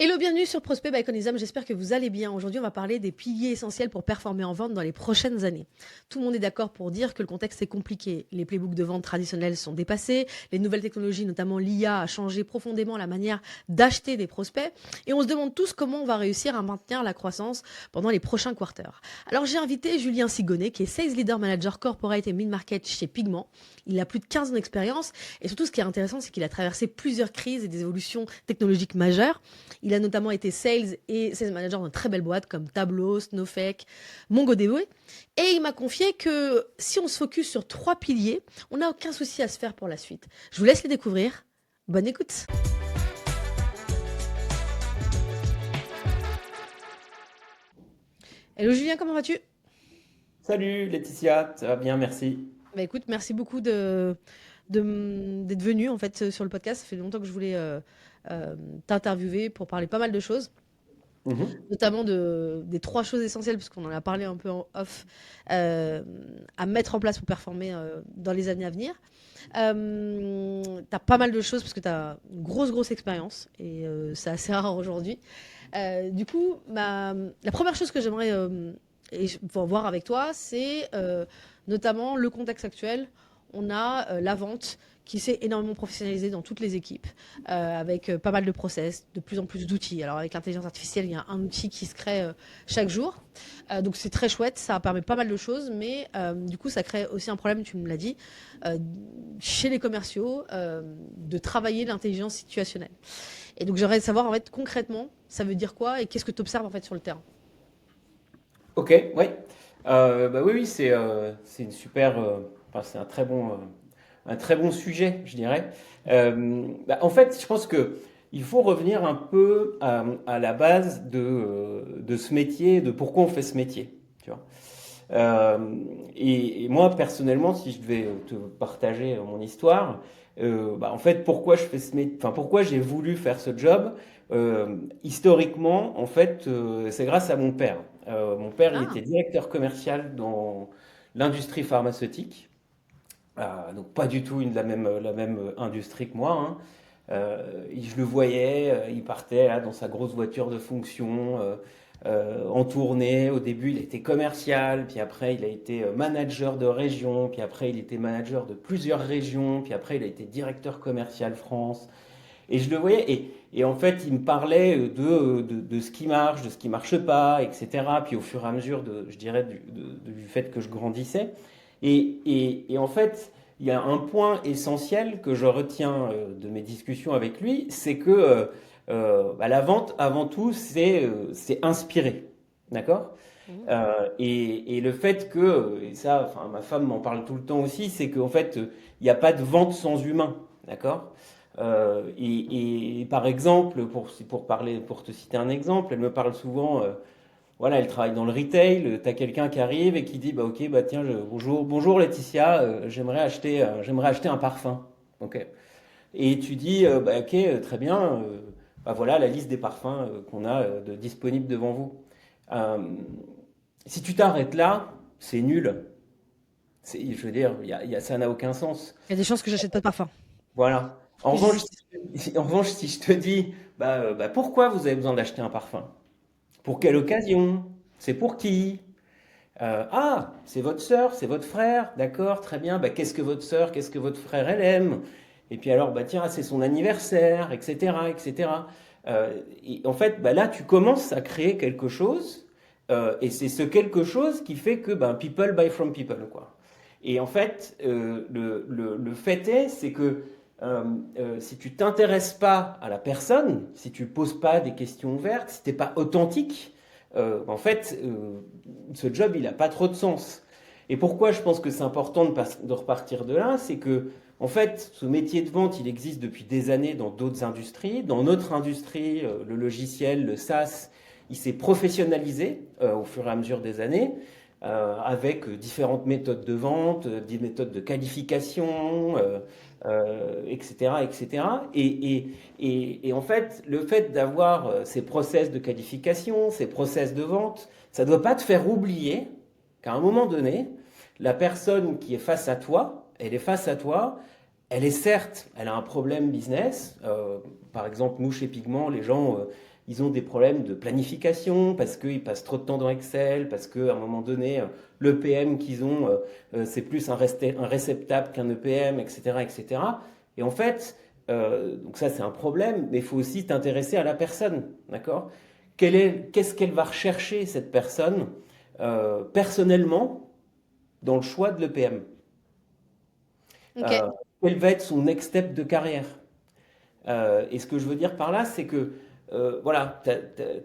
Hello, bienvenue sur Prospect by Econism. J'espère que vous allez bien. Aujourd'hui, on va parler des piliers essentiels pour performer en vente dans les prochaines années. Tout le monde est d'accord pour dire que le contexte est compliqué. Les playbooks de vente traditionnels sont dépassés. Les nouvelles technologies, notamment l'IA, a changé profondément la manière d'acheter des prospects. Et on se demande tous comment on va réussir à maintenir la croissance pendant les prochains quarters. Alors, j'ai invité Julien Sigonnet, qui est Sales Leader Manager Corporate et Mid-Market chez Pigment. Il a plus de 15 ans d'expérience. Et surtout, ce qui est intéressant, c'est qu'il a traversé plusieurs crises et des évolutions technologiques majeures. Il a notamment été sales et sales manager dans de très belles boîtes comme Tableau, Snowflake, MongoDB. Et il m'a confié que si on se focus sur 3 piliers, on n'a aucun souci à se faire pour la suite. Je vous laisse les découvrir. Bonne écoute. Hello Julien, comment vas-tu? Salut Laetitia, ça va bien, merci. Bah écoute, merci beaucoup d'être venu en fait sur le podcast. Ça fait longtemps que je voulais t'interviewer pour parler pas mal de choses. Mhm. Notamment des 3 choses essentielles, puisqu'on en a parlé un peu en off, à mettre en place pour performer dans les années à venir. Tu as pas mal de choses, parce que tu as une grosse expérience, et c'est assez rare aujourd'hui. Du coup, la première chose que j'aimerais voir avec toi, c'est notamment le contexte actuel. On a la vente qui s'est énormément professionnalisée dans toutes les équipes, avec pas mal de process, de plus en plus d'outils. Alors avec l'intelligence artificielle, il y a un outil qui se crée chaque jour. Donc c'est très chouette, ça permet pas mal de choses, mais du coup ça crée aussi un problème, tu me l'as dit, euh, chez les commerciaux, de travailler l'intelligence situationnelle. Et donc j'aimerais savoir en fait concrètement, ça veut dire quoi et qu'est-ce que tu observes en fait sur le terrain. Ok, oui. Bah oui, oui, c'est une super, enfin, c'est un très bon sujet, je dirais. En fait, je pense que il faut revenir un peu à la base de ce métier, de pourquoi on fait ce métier. Tu vois. Euh, et moi, personnellement, si je devais te partager mon histoire, en fait, pourquoi je fais enfin, pourquoi j'ai voulu faire ce job, historiquement, en fait, c'est grâce à mon père. Mon père, il était Ah, directeur commercial dans l'industrie pharmaceutique, donc pas du tout la même industrie que moi, hein. Je le voyais, il partait là, dans sa grosse voiture de fonction, en tournée. Au début, il était commercial, puis après, il a été manager de région, puis après, il était manager de plusieurs régions, puis après, il a été directeur commercial France. Et je le voyais, et en fait, il me parlait de ce qui marche, de ce qui marche pas, etc. Puis au fur et à mesure, je dirais, du fait que je grandissais. Et en fait, il y a un point essentiel que je retiens de mes discussions avec lui, c'est que la vente, avant tout, c'est inspirer. D'accord? mmh. Et le fait que, et ça, enfin, ma femme m'en parle tout le temps aussi, c'est qu'en fait, il n'y a pas de vente sans humain. D'accord? Par exemple, pour te citer un exemple, elle me parle souvent, voilà, elle travaille dans le retail, tu as quelqu'un qui arrive et qui dit, bah ok, bah tiens, bonjour Laetitia, j'aimerais acheter un parfum. Ok. Et tu dis, bah ok, très bien, bah voilà la liste des parfums qu'on a disponibles devant vous. Euh, Si tu t'arrêtes là, c'est nul. Je veux dire, ça n'a aucun sens. Il y a des chances que j'achète pas de parfum. Voilà. En Que revanche, j'hésite. en revanche, si je te dis, pourquoi vous avez besoin d'acheter un parfum? Pour quelle occasion? C'est pour qui? Ah, c'est votre sœur, c'est votre frère, d'accord, très bien. Bah, qu'est-ce que votre sœur, qu'est-ce que votre frère, elle aime? Et puis alors, bah tiens, c'est son anniversaire, etc., etc. Et en fait, bah là, tu commences à créer quelque chose, et c'est ce quelque chose qui fait que ben, people buy from people, quoi. Et en fait, le fait est, c'est que si tu t'intéresses pas à la personne, si tu poses pas des questions ouvertes, si t'es pas authentique, en fait, ce job, il n'a pas trop de sens. Et pourquoi je pense que c'est important de repartir de là, c'est que, en fait, ce métier de vente, il existe depuis des années dans d'autres industries. Dans notre industrie, le logiciel, le SaaS, il s'est professionnalisé au fur et à mesure des années, avec différentes méthodes de vente, des méthodes de qualification, etc., etc. Et en fait, le fait d'avoir ces process de qualification, ces process de vente, ça ne doit pas te faire oublier qu'à un moment donné, la personne qui est face à toi, elle est face à toi, elle est certes, elle a un problème business. Par exemple, nous chez Pigment, les gens, ils ont des problèmes de planification parce qu'ils passent trop de temps dans Excel, parce qu'à un moment donné, l'EPM qu'ils ont, c'est plus un réceptacle qu'un EPM, etc., etc. Et cetera. Et en fait, donc ça c'est un problème, mais il faut aussi t'intéresser à la personne, d'accord? Qu'est-ce qu'elle va rechercher cette personne personnellement dans le choix de l'EPM? Ok. Euh, Quel va être son next step de carrière? Et ce que je veux dire par là, c'est que voilà,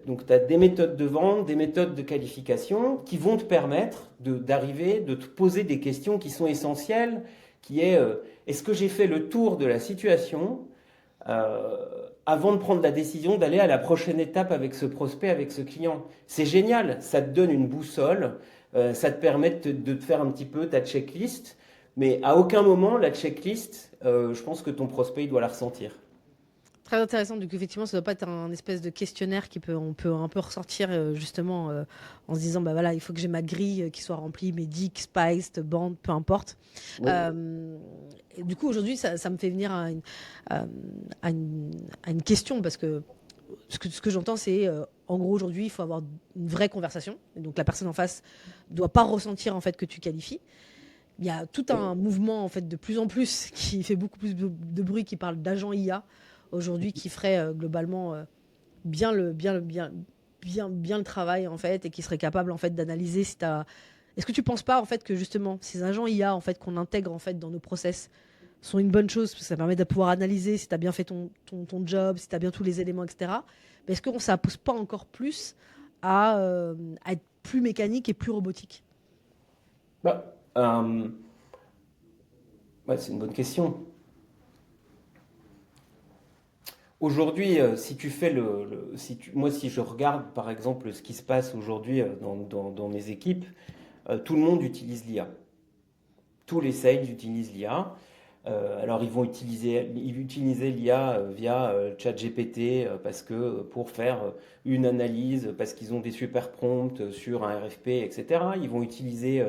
donc tu as des méthodes de vente, des méthodes de qualification qui vont te permettre d'arriver, de te poser des questions qui sont essentielles, qui est est-ce que j'ai fait le tour de la situation euh, avant de prendre la décision d'aller à la prochaine étape avec ce prospect, avec ce client? C'est génial, ça te donne une boussole, ça te permet de te faire un petit peu ta checklist, mais à aucun moment la checklist, je pense que ton prospect il doit la ressentir. Très intéressant. Du coup, effectivement, ça doit pas être un espèce de questionnaire on peut un peu ressortir justement en se disant, bah voilà, il faut que j'ai ma grille qui soit remplie, mes dicks, spiced, bandes, peu importe. Oui. Euh, et du coup, aujourd'hui, ça me fait venir à, à à une question parce que ce que j'entends, c'est en gros aujourd'hui, il faut avoir une vraie conversation. Et donc la personne en face doit pas ressentir en fait que tu qualifies. Il y a tout un mouvement en fait de plus en plus qui fait beaucoup plus de bruit, qui parle d'agents IA aujourd'hui, qui ferait globalement bien le travail en fait, et qui serait capable en fait d'analyser si t'as. Est-ce que tu penses pas en fait que justement ces agents IA en fait qu'on intègre en fait dans nos process sont une bonne chose parce que ça permet de pouvoir analyser si tu as bien fait ton job, si tu as bien tous les éléments, etc. Mais est-ce qu'on ça pousse pas encore plus à être plus mécanique et plus robotique? Bah, ouais, c'est une bonne question. Aujourd'hui, si tu fais moi, si je regarde par exemple ce qui se passe aujourd'hui dans mes équipes, tout le monde utilise l'IA. Tous les sales utilisent l'IA. Alors ils utilisaient l'IA via ChatGPT parce que pour faire une analyse, parce qu'ils ont des super prompts sur un RFP, etc. Ils vont utiliser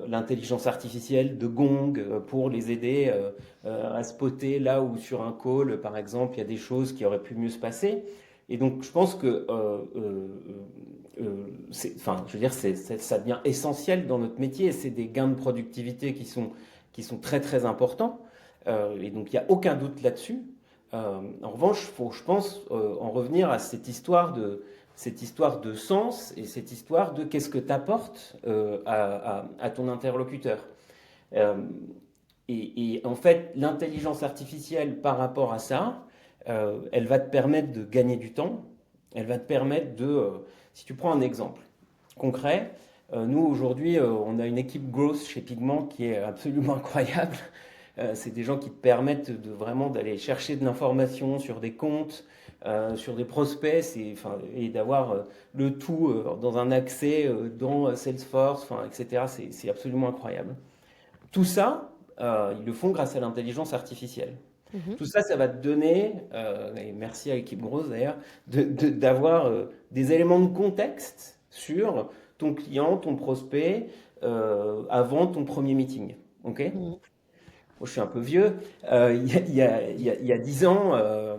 l'intelligence artificielle de Gong pour les aider à spotter là où sur un call, par exemple, il y a des choses qui auraient pu mieux se passer. Et donc, je pense que, enfin, je veux dire, ça devient essentiel dans notre métier. C'est des gains de productivité qui sont très très importants. Et donc, il n'y a aucun doute là-dessus. En revanche, il faut, je pense, en revenir à cette histoire de sens et cette histoire de qu'est-ce que tu apportes à ton interlocuteur. Euh, et en fait, l'intelligence artificielle par rapport à ça, elle va te permettre de gagner du temps. Elle va te permettre si tu prends un exemple concret, nous aujourd'hui, on a une équipe growth chez Pigment qui est absolument incroyable. C'est des gens qui te permettent de vraiment d'aller chercher de l'information sur des comptes, sur des prospects, enfin, et d'avoir le tout dans un accès dans Salesforce, enfin, etc. C'est absolument incroyable. Tout ça, ils le font grâce à l'intelligence artificielle. Mhm. Tout ça, ça va te donner, et merci à l'équipe grosse d'ailleurs, d'avoir des éléments de contexte sur ton client, ton prospect, avant ton premier meeting. Ok? Mhm. Moi, je suis un peu vieux. Il y a 10 ans,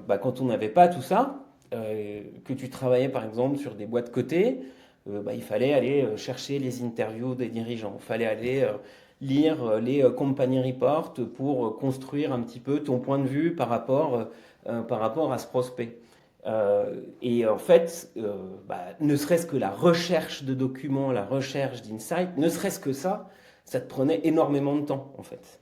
bah, quand on n'avait pas tout ça, que tu travaillais par exemple sur des boîtes cotées, bah, il fallait aller chercher les interviews des dirigeants. Il fallait aller lire les company reports pour construire un petit peu ton point de vue par rapport à ce prospect. Et en fait, bah, ne serait-ce que la recherche de documents, la recherche d'insights, ne serait-ce que ça te prenait énormément de temps en fait.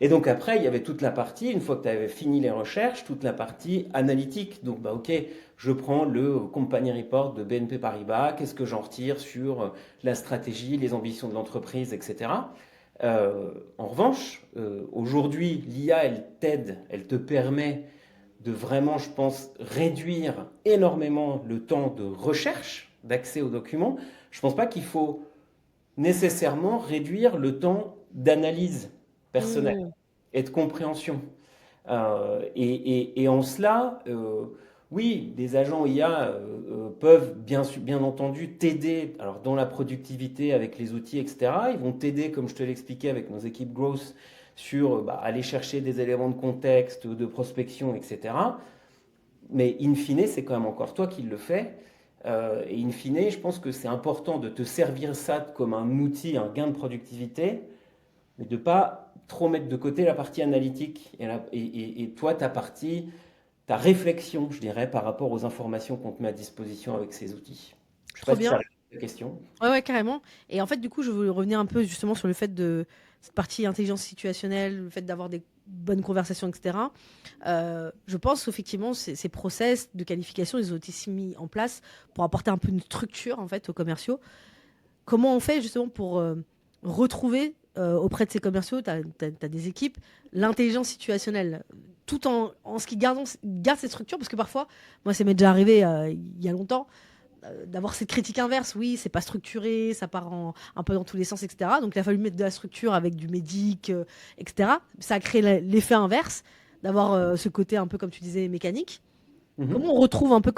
Et donc après, il y avait toute la partie, une fois que tu avais fini les recherches, toute la partie analytique. Donc, bah, ok, je prends le Company Report de BNP Paribas, qu'est-ce que j'en retire sur la stratégie, les ambitions de l'entreprise, etc. En revanche, aujourd'hui, l'IA, elle t'aide, elle te permet de vraiment, je pense, réduire énormément le temps de recherche, d'accès aux documents. Je ne pense pas qu'il faut nécessairement réduire le temps d'analyse personnelle Mhm. et de compréhension. Et en cela, oui, des agents IA peuvent bien entendu t'aider alors dans la productivité avec les outils, etc. Ils vont t'aider, comme je te l'expliquais avec nos équipes growth, sur bah, aller chercher des éléments de contexte, de prospection, etc. mais in fine, c'est quand même encore toi qui le fais. Et in fine, je pense que c'est important de te servir ça comme un outil, un gain de productivité, mais de pas trop mettre de côté la partie analytique et toi, ta réflexion, je dirais, par rapport aux informations qu'on te met à disposition avec ces outils. Je ne sais pas Trop si ça bien. répond à la question. Ouais, ouais, carrément. Et en fait, du coup, je veux revenir un peu justement sur le fait de cette partie intelligence situationnelle, le fait d'avoir des bonnes conversations, etc. Je pense qu'effectivement, ces process de qualification, ils ont été mis en place pour apporter un peu une structure en fait aux commerciaux. Comment on fait justement pour retrouver auprès de ces commerciaux, tu as, des équipes, l'intelligence situationnelle, tout en ce qui garde cette structure, parce que parfois, moi, ça m'est déjà arrivé il y a longtemps, d'avoir cette critique inverse. Oui, c'est pas structuré, ça part un peu dans tous les sens, etc. Donc il a fallu mettre de la structure avec du médic, etc. Ça a créé l'effet inverse, d'avoir ce côté un peu, comme tu disais, mécanique. Comment Mhm. on retrouve un peu,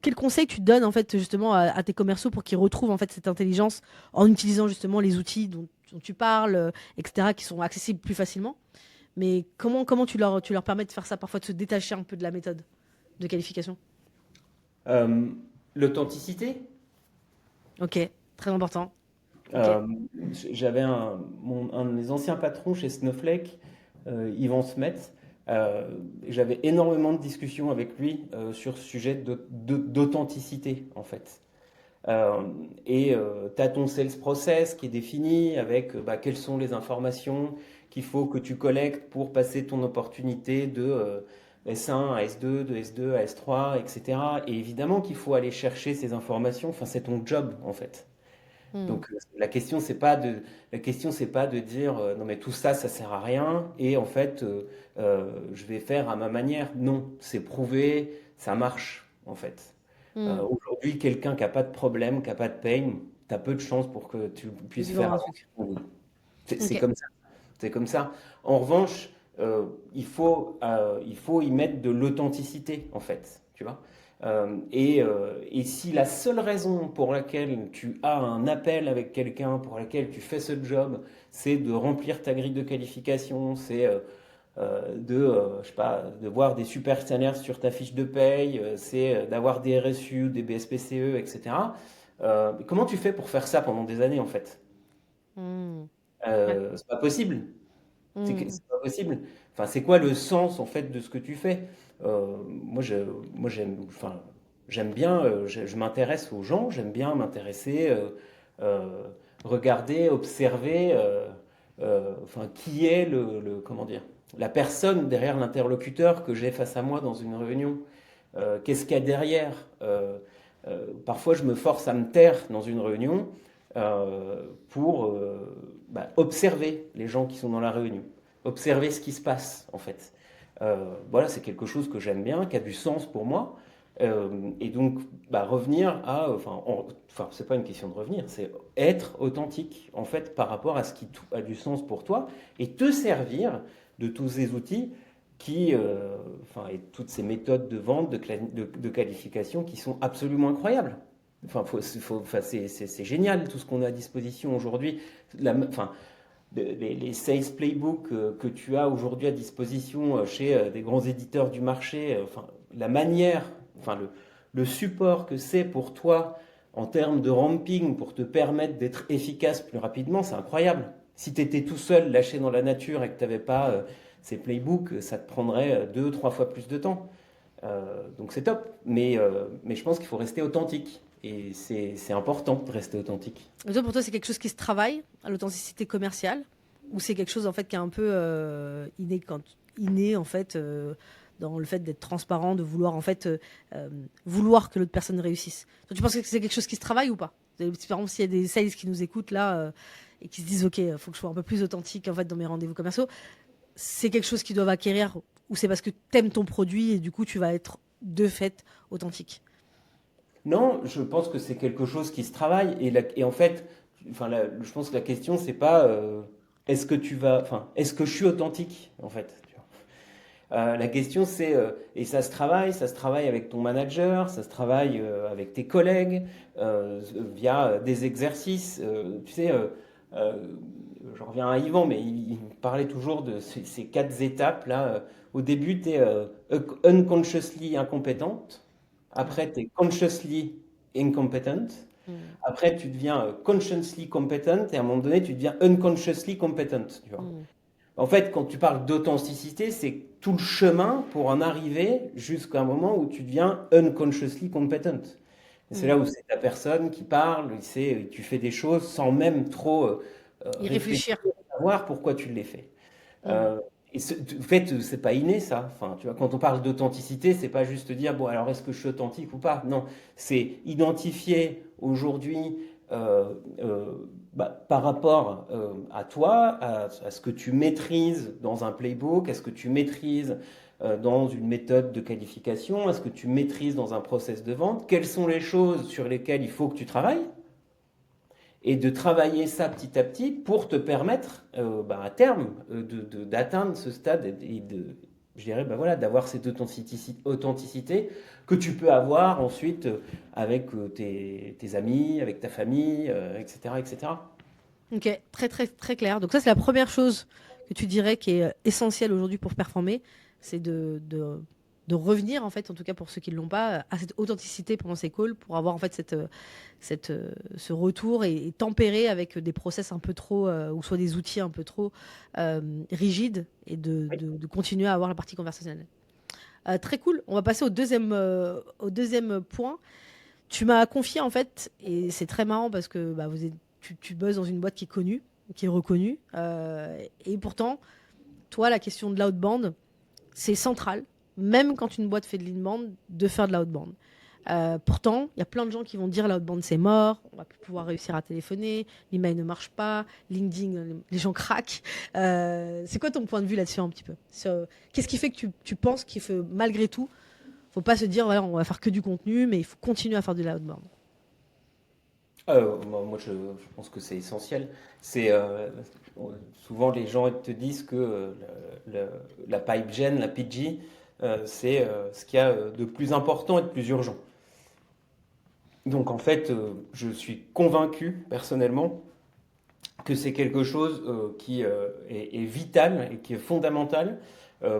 quel conseil tu donnes en fait justement à tes commerciaux pour qu'ils retrouvent en fait cette intelligence en utilisant justement les outils dont tu parles, etc., qui sont accessibles plus facilement. Mais comment tu leur permets de faire ça, parfois de se détacher un peu de la méthode de qualification? Euh, L'authenticité. Ok, très important. Ok. Euh, J'avais un de mes anciens patrons chez Snowflake, Yvan Smet. J'avais énormément de discussions avec lui sur ce sujet d'authenticité, en fait. Euh, tu as ton sales process qui est défini avec quelles sont les informations qu'il faut que tu collectes pour passer ton opportunité de S1 à S2, de S2 à S3, etc. Et évidemment qu'il faut aller chercher ces informations, enfin c'est ton job en fait. Hmm. Donc la question c'est pas de dire non mais tout ça ça sert à rien et en fait je vais faire à ma manière. Non, c'est prouvé, ça marche en fait. Hmm. Aujourd'hui, quelqu'un qui a pas de problème, qui a pas de pain, tu as peu de chances pour que tu De puisses lui faire vendre un avancer truc. ton deal. C'est Ok. comme ça. C'est comme ça. En revanche, il faut y mettre de l'authenticité, en fait, tu vois. Et si la seule raison pour laquelle tu as un appel avec quelqu'un, pour laquelle tu fais ce job, c'est de remplir ta grille de qualification, c'est je sais pas, de voir des super salaires sur ta fiche de paye, c'est d'avoir des RSU, des BSPCE, etc. Comment tu fais pour faire ça pendant des années, en fait? Hmm. Ouais. C'est pas possible. Hmm. C'est pas possible. Enfin, c'est quoi le sens en fait de ce que tu fais? Moi, j'aime bien. Je m'intéresse aux gens. J'aime bien m'intéresser, euh, regarder, observer. Enfin, qui est comment dire, la personne derrière l'interlocuteur que j'ai face à moi dans une réunion. Qu'est-ce qu'il y a derrière? Parfois, je me force à me taire dans une réunion pour observer les gens qui sont dans la réunion, observer ce qui se passe en fait. Voilà, c'est quelque chose que j'aime bien, qui a du sens pour moi. Et donc, revenir à, c'est pas une question de revenir, c'est être authentique en fait par rapport à ce qui a du sens pour toi et te servir de tous ces outils et toutes ces méthodes de vente, de qualification qui sont absolument incroyables. C'est génial tout ce qu'on a à disposition aujourd'hui. Les sales playbooks que tu as aujourd'hui à disposition chez des grands éditeurs du marché, la manière, le support que c'est pour toi en termes de ramping pour te permettre d'être efficace plus rapidement, c'est incroyable. Si tu étais tout seul lâché dans la nature et que tu n'avais pas ces playbooks, ça te prendrait deux, trois fois plus de temps. Donc c'est top. Mais je pense qu'il faut rester authentique. Et c'est important de rester authentique. Et toi, pour toi, c'est quelque chose qui se travaille, à l'authenticité commerciale, ou c'est quelque chose en fait qui est un peu inné en fait dans le fait d'être transparent, de vouloir en fait vouloir que l'autre personne réussisse. Toi, tu penses que c'est quelque chose qui se travaille ou pas? Par exemple, s'il y a des sales qui nous écoutent là et qui se disent ok, faut que je sois un peu plus authentique en fait dans mes rendez-vous commerciaux, c'est quelque chose qu'ils doivent acquérir ou c'est parce que t'aimes ton produit et du coup tu vas être de fait authentique. Non, je pense que c'est quelque chose qui se travaille. Et en fait, je pense que la question, c'est pas est-ce que je suis authentique, en fait. Tu vois. La question, c'est, et ça se travaille avec ton manager, ça se travaille avec tes collègues, via des exercices. Tu sais, euh, je reviens à Yvan, mais il parlait toujours de ces quatre étapes là Au début, tu es unconsciously incompétente. Après, tu es consciously incompetent. Mm. Après, tu deviens consciously competent. Et à un moment donné, tu deviens unconsciously competent. Tu vois. Mm. En fait, quand tu parles d'authenticité, c'est tout le chemin pour en arriver jusqu'à un moment où tu deviens unconsciously competent. Et c'est Mm. là où c'est ta personne qui parle, tu fais des choses sans même trop Y réfléchir, réfléchir. savoir pourquoi tu les fais. Mm. Euh, en fait, c'est pas inné ça. Enfin, tu vois, quand on parle d'authenticité, c'est pas juste dire bon alors est-ce que je suis authentique ou pas. Non, c'est identifier aujourd'hui par rapport à toi, à ce que tu maîtrises dans un playbook, à ce que tu maîtrises dans une méthode de qualification, à ce que tu maîtrises dans un process de vente, quelles sont les choses sur lesquelles il faut que tu travailles et de travailler ça petit à petit pour te permettre à terme d'atteindre ce stade et je dirais, voilà, d'avoir cette authenticité que tu peux avoir ensuite avec tes amis, avec ta famille, etc., etc. Ok, très très très clair. Donc ça, c'est la première chose que tu dirais qui est essentielle aujourd'hui pour performer, c'est de revenir, en fait, en tout cas pour ceux qui ne l'ont pas, à cette authenticité pendant ces calls, pour avoir en fait ce retour et tempérer avec des process un peu trop, ou soit des outils un peu trop rigides, et Oui. de continuer à avoir la partie conversationnelle. Très cool. On va passer au deuxième point. Tu m'as confié en fait, et c'est très marrant parce que bah, tu bosses dans une boîte qui est connue, qui est reconnue, et pourtant, toi, la question de l'outbound, c'est central, même quand une boîte fait de l'inbound, de faire de l'outbound. Pourtant, il y a plein de gens qui vont dire l'outbound c'est mort, on va plus pouvoir réussir à téléphoner, l'email ne marche pas, LinkedIn, les gens craquent. C'est quoi ton point de vue là-dessus un petit peu? Qu'est-ce qui fait que tu penses qu'il faut malgré tout, faut pas se dire voilà, on va faire que du contenu, mais il faut continuer à faire de l'outbound. Moi, je pense que c'est essentiel. C'est souvent les gens te disent que le- la pipe gen, la PG, c'est ce qu'il y a de plus important et de plus urgent. Donc en fait, je suis convaincu personnellement que c'est quelque chose qui est vital et qui est fondamental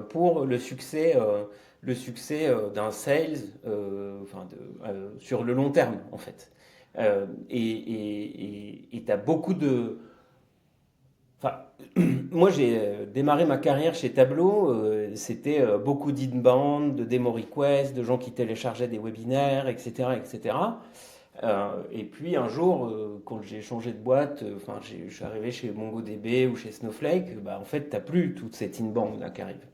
pour le succès d'un sales sur le long terme en fait. Et tu as beaucoup de... Enfin, moi j'ai démarré ma carrière chez Tableau, c'était beaucoup d'inbound, de demo requests, de gens qui téléchargeaient des webinaires, etc. etc. Et puis un jour, quand j'ai changé de boîte, je suis arrivé chez MongoDB ou chez Snowflake, en fait, tu n'as plus toute cette inbound là qui arrive.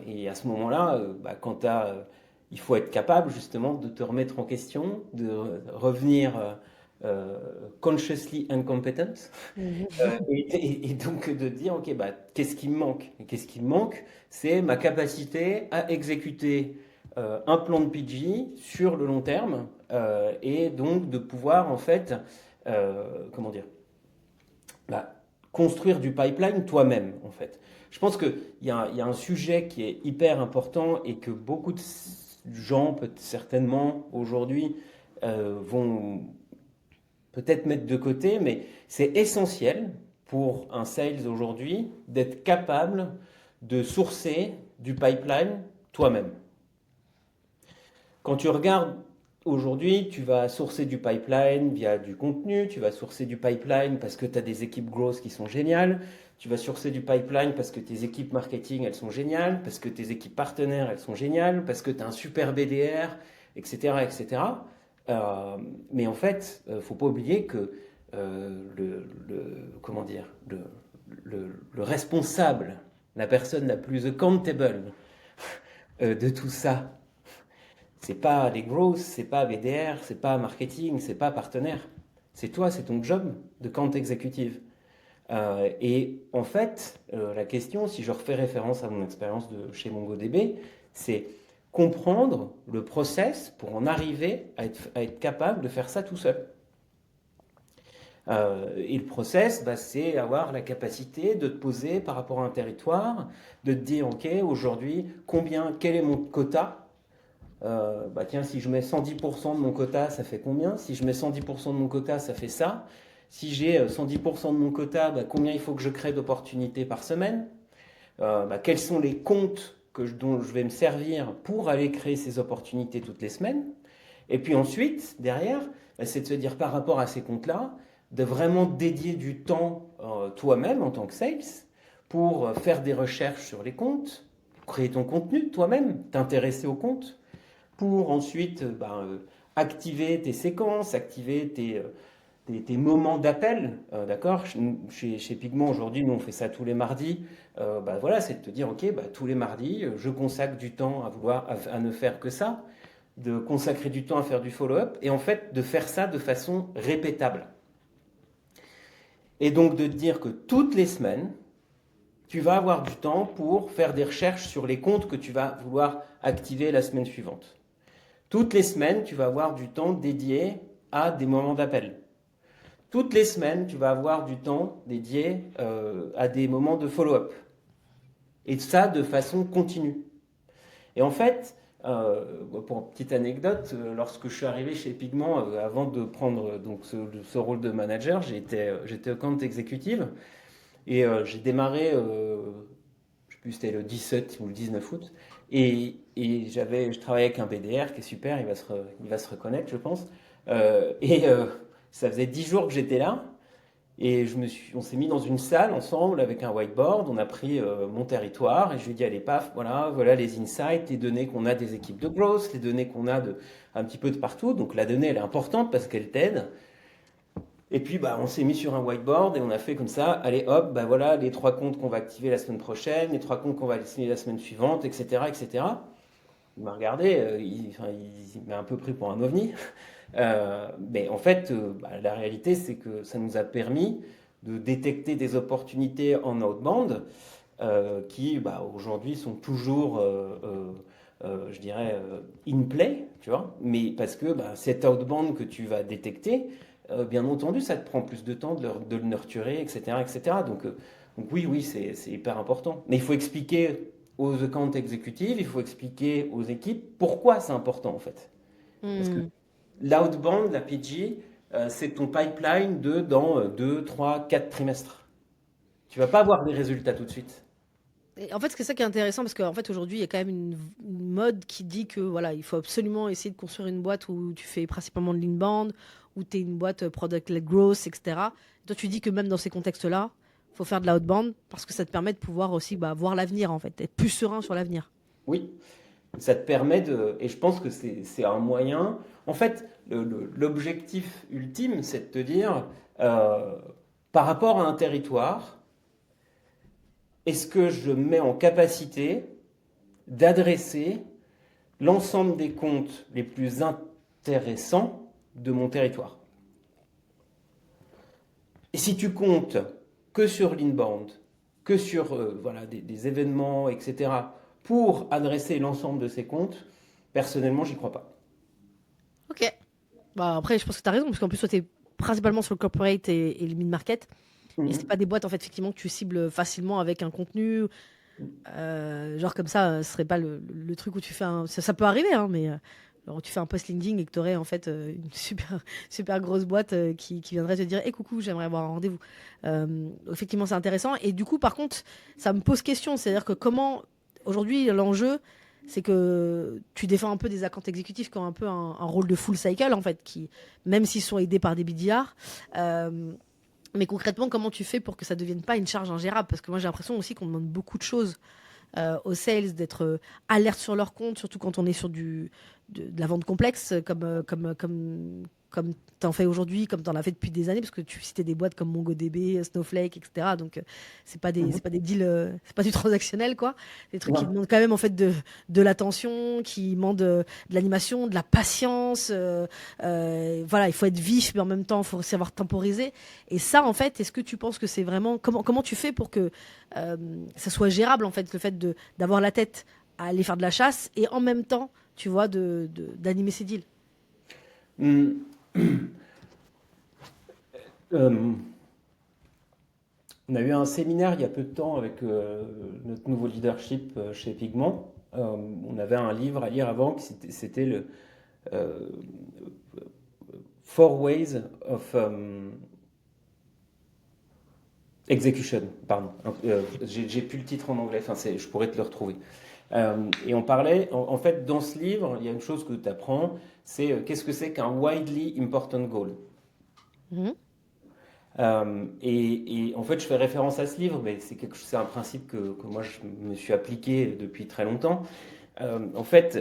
Et à ce moment-là, il faut être capable justement de te remettre en question, de revenir euh, consciously incompetent, Mhm. et donc de dire, ok, qu'est-ce qui me manque? Et qu'est-ce qui me manque? C'est ma capacité à exécuter un plan de PG sur le long terme et donc de pouvoir en fait, comment dire, bah, construire du pipeline toi-même en fait. Je pense qu'il y a un sujet qui est hyper important et que beaucoup de gens, certainement aujourd'hui, vont peut-être mettre de côté, mais c'est essentiel pour un sales aujourd'hui d'être capable de sourcer du pipeline toi-même. Quand tu regardes aujourd'hui, tu vas sourcer du pipeline via du contenu, tu vas sourcer du pipeline parce que tu as des équipes growth qui sont géniales, tu vas sourcer du pipeline parce que tes équipes marketing elles sont géniales, parce que tes équipes partenaires elles sont géniales, parce que tu as un super BDR, etc. etc. Euh, mais en fait, il ne faut pas oublier que comment dire, le responsable, la personne la plus accountable de tout ça, c'est pas les growth, c'est pas BDR, c'est pas marketing, c'est pas partenaire. C'est toi, c'est ton job de compte exécutive. Et en fait, la question, si je refais référence à mon expérience chez MongoDB, c'est comprendre le process pour en arriver à être capable de faire ça tout seul. Et le process, c'est avoir la capacité de te poser par rapport à un territoire, de te dire, OK, aujourd'hui, quel est mon quota? Tiens, si je mets 110% de mon quota, ça fait combien? Si je mets 110% de mon quota, ça fait ça. Si j'ai 110% de mon quota, combien il faut que je crée d'opportunités par semaine? quels sont les comptes dont je vais me servir pour aller créer ces opportunités toutes les semaines. Et puis ensuite, derrière, c'est de se dire par rapport à ces comptes-là, de vraiment dédier du temps toi-même en tant que sales pour faire des recherches sur les comptes, créer ton contenu toi-même, t'intéresser aux comptes, pour ensuite activer tes séquences, activer tes moments d'appel, d'accord? Chez Pigment, aujourd'hui, nous, on fait ça tous les mardis. Voilà, c'est de te dire, OK, tous les mardis, je consacre du temps à ne faire que ça, de consacrer du temps à faire du follow-up, et en fait, de faire ça de façon répétable. Et donc, de te dire que toutes les semaines, tu vas avoir du temps pour faire des recherches sur les comptes que tu vas vouloir activer la semaine suivante. Toutes les semaines, tu vas avoir du temps dédié à des moments d'appel. Toutes les semaines, tu vas avoir du temps dédié à des moments de follow-up. Et ça de façon continue. Et en fait, pour une petite anecdote, lorsque je suis arrivé chez Pigment, avant de prendre donc, ce rôle de manager, j'étais account exécutive et j'ai démarré, je ne sais plus, c'était le 17 ou le 19 août. Je travaillais avec un BDR qui est super, il va se reconnaître, je pense. Ça faisait 10 jours que j'étais là. Et on s'est mis dans une salle ensemble avec un whiteboard, on a pris mon territoire et je lui ai dit allez paf, voilà les insights, les données qu'on a des équipes de growth, les données qu'on a un petit peu de partout. Donc la donnée elle est importante parce qu'elle t'aide. Et puis on s'est mis sur un whiteboard et on a fait comme ça, allez hop, voilà les 3 comptes qu'on va activer la semaine prochaine, les 3 comptes qu'on va signer la semaine suivante, etc. etc. Il m'a regardé, il m'a un peu pris pour un ovni. Mais en fait, la réalité, c'est que ça nous a permis de détecter des opportunités en outbound qui, aujourd'hui, sont toujours, je dirais, in play, tu vois. Mais parce que cet outbound que tu vas détecter, bien entendu, ça te prend plus de temps de le nurturer, etc., etc. Donc oui, c'est hyper important. Mais il faut expliquer aux accounts exécutifs, il faut expliquer aux équipes pourquoi c'est important, en fait. Parce que l'outbound, la PG, c'est ton pipeline dans 2, 3, 4 trimestres. Tu vas pas avoir des résultats tout de suite. Et en fait, c'est ça qui est intéressant parce qu'en fait, aujourd'hui, il y a quand même une mode qui dit que voilà, il faut absolument essayer de construire une boîte où tu fais principalement de l'inbound, où tu es une boîte product-led growth, etc. Toi, tu dis que même dans ces contextes-là, il faut faire de l'outbound parce que ça te permet de pouvoir aussi voir l'avenir, en fait, être plus serein sur l'avenir. Oui, ça te permet de... Et je pense que c'est un moyen... En fait, l'objectif ultime, c'est de te dire, par rapport à un territoire, est-ce que je mets en capacité d'adresser l'ensemble des comptes les plus intéressants de mon territoire? Et si tu comptes que sur l'inbound, que sur des événements, etc., pour adresser l'ensemble de ces comptes, personnellement, j'y crois pas. Ok. Après, je pense que tu as raison, parce qu'en plus, toi, tu es principalement sur le corporate et le mid-market. Et c'est pas Mhm. des boîtes, en fait, effectivement, que tu cibles facilement avec un contenu. Genre comme ça, ce serait pas le truc où tu fais un. Ça peut arriver, hein, mais alors, tu fais un post LinkedIn et que tu aurais en fait une super grosse boîte qui viendrait te dire Eh coucou, j'aimerais avoir un rendez-vous. Effectivement, c'est intéressant. Et du coup, par contre, ça me pose question. C'est-à-dire que comment. Aujourd'hui, l'enjeu, c'est que tu défends un peu des accounts exécutifs qui ont un peu un rôle de full cycle, en fait, qui, même s'ils sont aidés par des BDR, mais concrètement, comment tu fais pour que ça ne devienne pas une charge ingérable? Parce que moi, j'ai l'impression aussi qu'on demande beaucoup de choses aux sales, d'être alerte sur leur compte, surtout quand on est sur de la vente complexe, comme tu en fais aujourd'hui, comme tu en as fait depuis des années, parce que tu citais des boîtes comme MongoDB, Snowflake, etc. Donc, c'est pas des deals, c'est pas du transactionnel, quoi. Des trucs qui Ouais. demandent quand même, en fait, de l'attention, qui demandent de l'animation, de la patience. Voilà, il faut être vif, mais en même temps, il faut savoir temporiser. Et ça, en fait, est-ce que tu penses que c'est vraiment. Comment tu fais pour que euh, ça soit gérable, en fait, le fait d'avoir la tête à aller faire de la chasse et en même temps, tu vois, d'animer ces deals. Hmm. Euh, on a eu un séminaire il y a peu de temps avec notre nouveau leadership chez Pigment. On avait un livre à lire avant, c'était le euh, Four Ways of Execution, pardon. J'ai plus le titre en anglais, enfin, je pourrais te le retrouver. Et on parlait, en fait, dans ce livre, il y a une chose que tu apprends, c'est qu'est-ce que c'est qu'un widely important goal. Mhm. Et en fait, je fais référence à ce livre, mais c'est un principe que moi je me suis appliqué depuis très longtemps. En fait,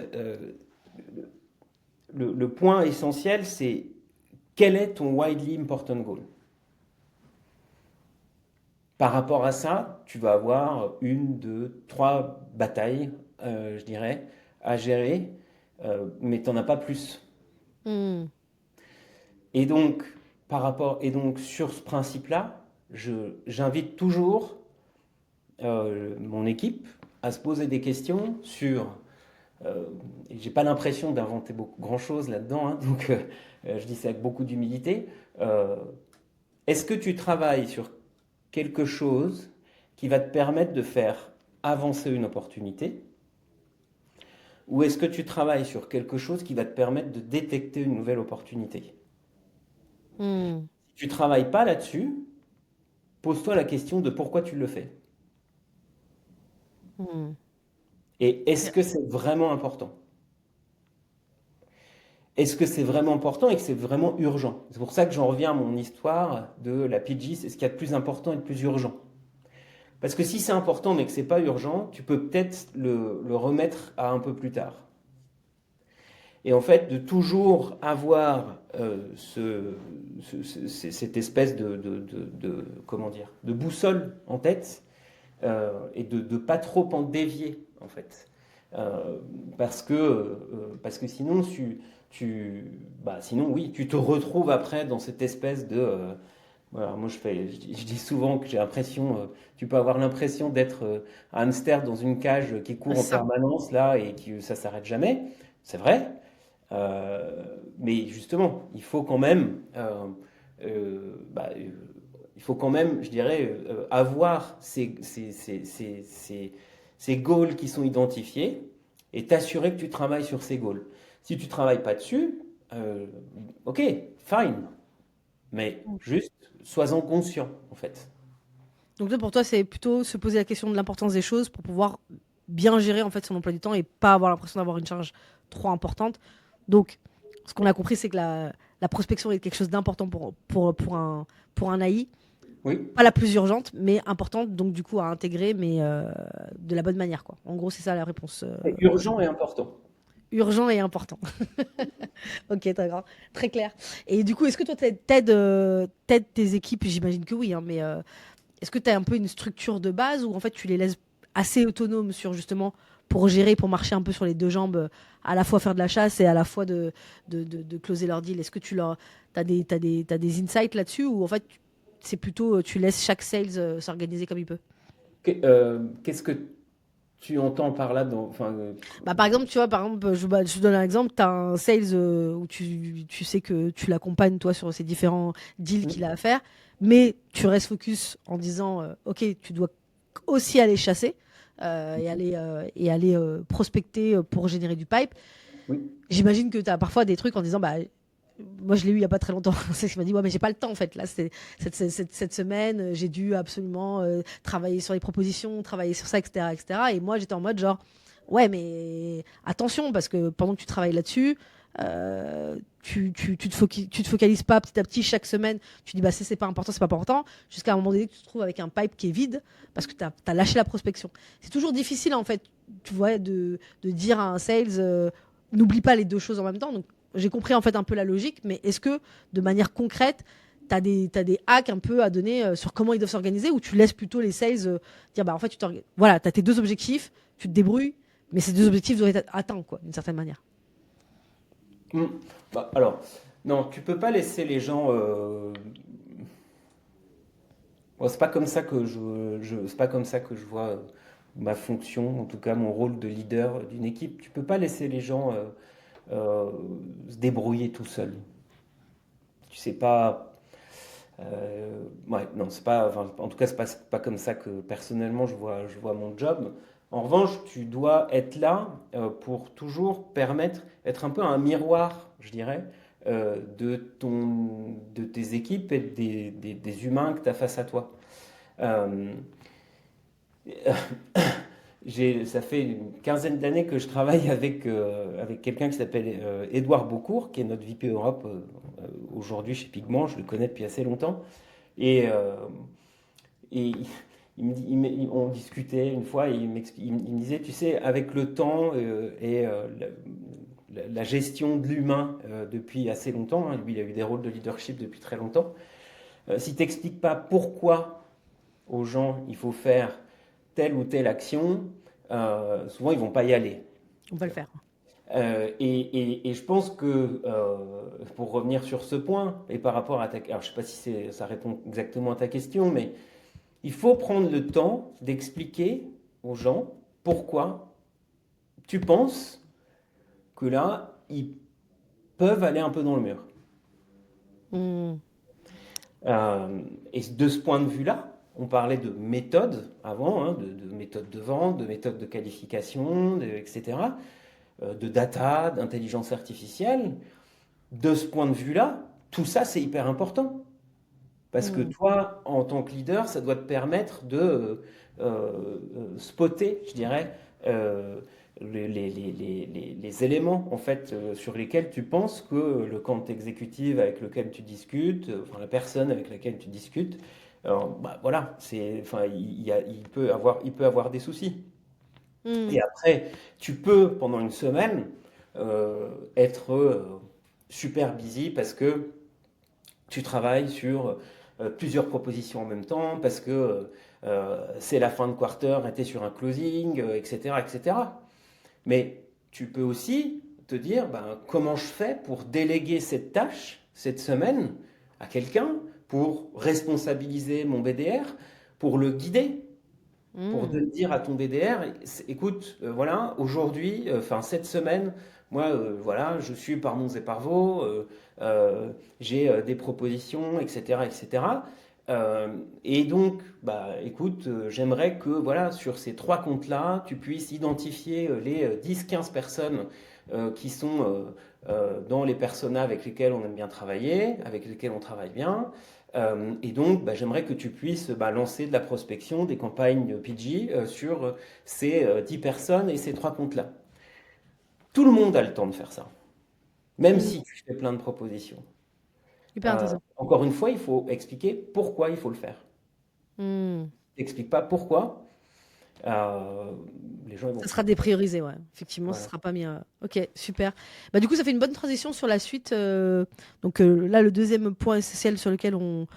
le point essentiel, c'est quel est ton widely important goal? Par rapport à ça, tu vas avoir une, deux, trois batailles, je dirais, à gérer, mais tu n'en as pas plus. Mhm. Et donc, sur ce principe-là, j'invite toujours mon équipe à se poser des questions sur. Et j'ai pas l'impression d'inventer grand-chose là-dedans, hein, donc je dis ça avec beaucoup d'humilité. Euh, Est-ce que tu travailles sur quelque chose qui va te permettre de faire avancer une opportunité, ou est-ce que tu travailles sur quelque chose qui va te permettre de détecter une nouvelle opportunité? Mhm. Si tu travailles pas là-dessus, pose-toi la question de pourquoi tu le fais. Mhm. Et est-ce Ok. que c'est vraiment important? Est-ce que c'est vraiment important et que c'est vraiment urgent? C'est pour ça que j'en reviens à mon histoire de la PG, c'est ce qu'il y a de plus important et de plus urgent. Parce que si c'est important mais que c'est pas urgent, tu peux peut-être le remettre à un peu plus tard. Et en fait, de toujours avoir cette espèce comment dire, de boussole en tête, et de ne pas trop en dévier, en fait. Euh, parce que sinon, sinon, oui, tu te retrouves après dans cette espèce de. Voilà, moi, je dis souvent que j'ai l'impression, tu peux avoir l'impression d'être un hamster dans une cage qui Ah, court en c'est ça. permanence là et que ça s'arrête jamais. C'est vrai. Mais justement, il faut quand même, il faut quand même, je dirais, avoir ces goals qui sont identifiés et t'assurer que tu travailles sur ces goals. Si tu travailles pas dessus, euh, ok, fine, mais juste sois-en conscient en fait. Donc là, pour toi, c'est plutôt se poser la question de l'importance des choses pour pouvoir bien gérer en fait son emploi du temps et pas avoir l'impression d'avoir une charge trop importante. Donc, ce qu'on a compris, c'est que la prospection est quelque chose d'important pour un AI. Oui, Pas la plus urgente, mais importante, donc du coup à intégrer, mais de la bonne manière, quoi. En gros, c'est ça la réponse. c'est urgent et important. Urgent et important. Ok, d'accord. Très clair. Et du coup, est-ce que toi, t'aides tes équipes? J'imagine que oui, hein, mais est-ce que tu as un peu une structure de base ou en fait tu les laisses assez autonomes sur justement pour gérer, pour marcher un peu sur les deux jambes, à la fois faire de la chasse et à la fois de closer leur deal? Est-ce que t'as des insights là-dessus ou en fait c'est plutôt tu laisses chaque sales s'organiser comme il peut? Qu'est-ce que tu entends par là enfin, Bah, par exemple, tu vois, par exemple, je donne un exemple, tu as un sales où tu sais que tu l'accompagnes toi sur ces différents deals qu'il a à faire, mais tu restes focus en disant, ok, tu dois aussi aller chasser et aller prospecter pour générer du pipe. oui. J'imagine que tu as parfois des trucs en disant, bah, moi je l'ai eu il y a pas très longtemps, c'est ce qui m'a dit, ouais, mais j'ai pas le temps en fait. Là, cette semaine, j'ai dû absolument travailler sur les propositions, travailler sur ça, etc., etc. Et moi, j'étais en mode genre, ouais, mais attention, parce que pendant que tu travailles là-dessus, tu te focalises pas petit à petit chaque semaine. Tu dis, bah, c'est pas important, c'est pas important, jusqu'à un moment donné que tu te trouves avec un pipe qui est vide parce que tu as lâché la prospection. C'est toujours difficile, en fait, tu vois, de dire à un sales, n'oublie pas les deux choses en même temps. Donc, j'ai compris en fait un peu la logique, mais est-ce que de manière concrète, t'as des hacks un peu à donner sur comment ils doivent s'organiser ou tu laisses plutôt les sales dire bah en fait voilà, t'as tes deux objectifs, tu te débrouilles, mais ces deux objectifs doivent être atteints quoi, d'une certaine manière. Hmm. Bah, alors, non, tu peux pas laisser les gens. Bon, c'est pas comme ça que c'est pas comme ça que je vois ma fonction, en tout cas mon rôle de leader d'une équipe. Tu peux pas laisser les gens euh, se débrouiller tout seuls. Tu sais pas. Ouais, non, c'est pas. Enfin, en tout cas, c'est pas comme ça que personnellement je vois mon job. En revanche, tu dois être là pour toujours être un peu un miroir, je dirais, de tes équipes et des humains que tu as face à toi. Euh, Ça fait une quinzaine d'années que je travaille avec quelqu'un qui s'appelle Édouard Beaucourt, qui est notre VP Europe aujourd'hui chez Pigment. Je le connais depuis assez longtemps. Et, euh, et on discutait une fois et il me disait, tu sais, avec le temps la gestion de l'humain depuis assez longtemps, hein, lui il a eu des rôles de leadership depuis très longtemps, si tu n'expliques pas pourquoi aux gens il faut faire telle ou telle action, souvent ils vont pas y aller. On va le faire. Et je pense que, pour revenir sur ce point, et par rapport à ta... Alors je sais pas si ça répond exactement à ta question, mais il faut prendre le temps d'expliquer aux gens pourquoi tu penses que là, ils peuvent aller un peu dans le mur. Hmm. Et de ce point de vue-là, on parlait de méthode avant, hein, de méthode de vente, de méthode de qualification, etc., de data, d'intelligence artificielle. De ce point de vue-là, tout ça, c'est hyper important. Parce que Hmm. toi, en tant que leader, ça doit te permettre de spotter, je dirais, euh, les éléments en fait sur lesquels tu penses que le compte exécutif avec lequel tu discutes, enfin la personne avec laquelle tu discutes, alors, bah, voilà, enfin, il peut avoir des soucis. Hmm. Et après, tu peux pendant une semaine être super busy parce que tu travailles sur plusieurs propositions en même temps, parce que c'est la fin de quarter et tu es sur un closing, etc., etc. Mais tu peux aussi te dire, ben, comment je fais pour déléguer cette tâche, cette semaine, à quelqu'un, pour responsabiliser mon BDR, pour le guider, pour Hmm. de dire à ton BDR, écoute, voilà, aujourd'hui, enfin cette semaine, moi, voilà, je suis par Monts et par Vaux, j'ai des propositions, etc., etc. Et donc, bah, écoute, j'aimerais que, voilà, sur ces trois comptes-là, tu puisses identifier les 10-15 personnes qui sont dans les personas avec lesquels on aime bien travailler, avec lesquels on travaille bien, et donc, bah, j'aimerais que tu puisses bah, lancer de la prospection, des campagnes PG sur ces 10 personnes et ces trois comptes-là. Tout le monde a le temps de faire ça, même Hmm. si tu fais plein de propositions. Hyper intéressant. Encore une fois, il faut expliquer pourquoi il faut le faire. Hmm. Si tu n'expliques pas pourquoi, euh, les gens ils vont Ça sera plus. dépriorisé, ouais. Effectivement, ça Voilà. sera pas mis. Ok, super. Bah, du coup, ça fait une bonne transition sur la suite. Donc là, le deuxième point essentiel sur lequel on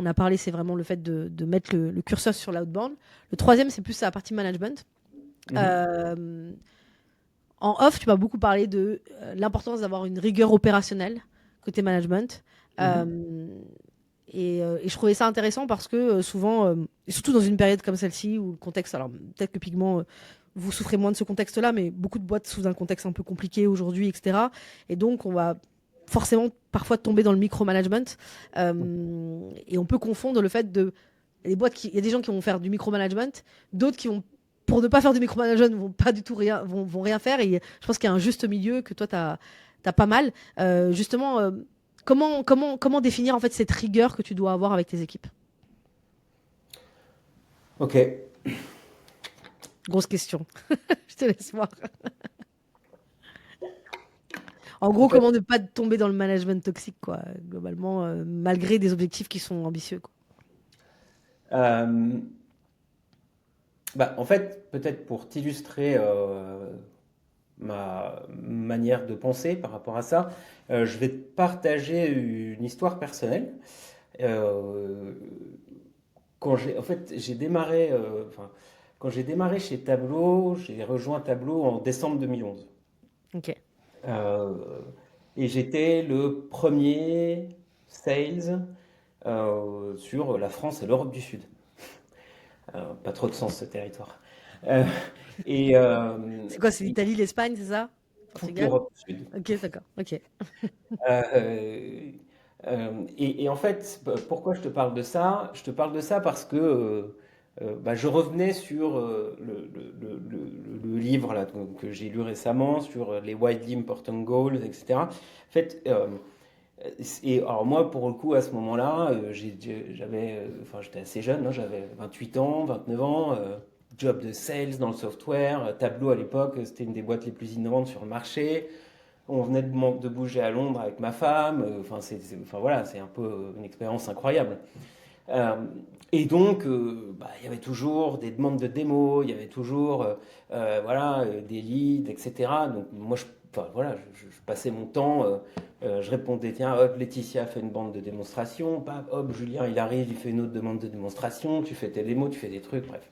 a parlé, c'est vraiment le fait de mettre le curseur sur l'outbound. Le troisième, c'est plus la partie management. Mhm. Euh, En off, tu m'as beaucoup parlé de l'importance d'avoir une rigueur opérationnelle côté management. Mhm. Euh, et je trouvais ça intéressant parce que souvent, et surtout dans une période comme celle-ci où le contexte, alors peut-être que Pigment, vous souffrez moins de ce contexte-là, mais beaucoup de boîtes sous un contexte un peu compliqué aujourd'hui, etc. Et donc, on va forcément parfois tomber dans le micromanagement. Et on peut confondre le fait de. Il y a des gens qui vont faire du micromanagement, d'autres qui vont, pour ne pas faire du micromanagement, vont pas du tout rien, vont rien faire. Et je pense qu'il y a un juste milieu que toi, tu as pas mal. Justement, comment définir en fait cette rigueur que tu dois avoir avec tes équipes? Ok. Grosse question. Je te laisse voir. En En gros, fait, comment ne pas tomber dans le management toxique, quoi, globalement, malgré des objectifs qui sont ambitieux, quoi. euh, bah, en fait, peut-être pour t'illustrer ma manière de penser par rapport à ça. Je vais te partager une histoire personnelle. Euh, en fait, quand j'ai démarré chez Tableau, j'ai rejoint Tableau en décembre 2011. Ok. Euh, et j'étais le premier sales sur la France et l'Europe du Sud. Pas trop de sens ce territoire. Euh, et C'est quoi, c'est l'Italie, l'Espagne, c'est ça? toute Portugal? l'Europe du Sud. Ok, d'accord. Ok. Euh, et en fait, pourquoi je te parle de ça? Je te parle de ça parce que bah, je revenais sur le livre là, que j'ai lu récemment sur les widely important goals, etc. En fait, Et alors moi, pour le coup, à ce moment-là, j'étais assez jeune, hein, j'avais 28 ans, 29 ans, job de sales dans le software, Tableau à l'époque, c'était une des boîtes les plus innovantes sur le marché. On venait de bouger à Londres avec ma femme, enfin voilà, c'est un peu une expérience incroyable. Euh, et donc, il y avait toujours des demandes de démos, il y avait toujours voilà, des leads, etc. Donc, moi, enfin, voilà, je passais mon temps, je répondais, tiens, hop, Laetitia fait une bande de démonstration, hop, Julien, il arrive, il fait une autre demande de démonstration, tu fais tes démos, tu fais des trucs, bref.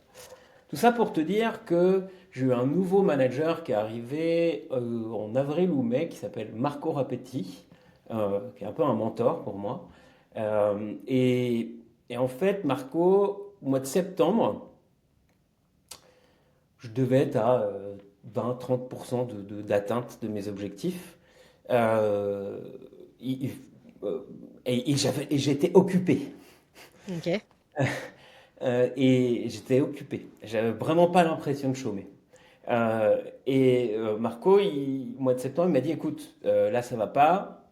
Tout ça pour te dire que j'ai eu un nouveau manager qui est arrivé en avril ou mai, qui s'appelle Marco Rapetti, qui est un peu un mentor pour moi. Euh, et, et en fait, Marco, au mois de septembre, je devais être à 20-30% d'atteinte de mes objectifs. Euh, il- euh, et j'étais occupé. Ok. Et j'étais occupé. J'avais vraiment pas l'impression de chômer. Marco, au mois de septembre, il m'a dit, écoute, là ça va pas.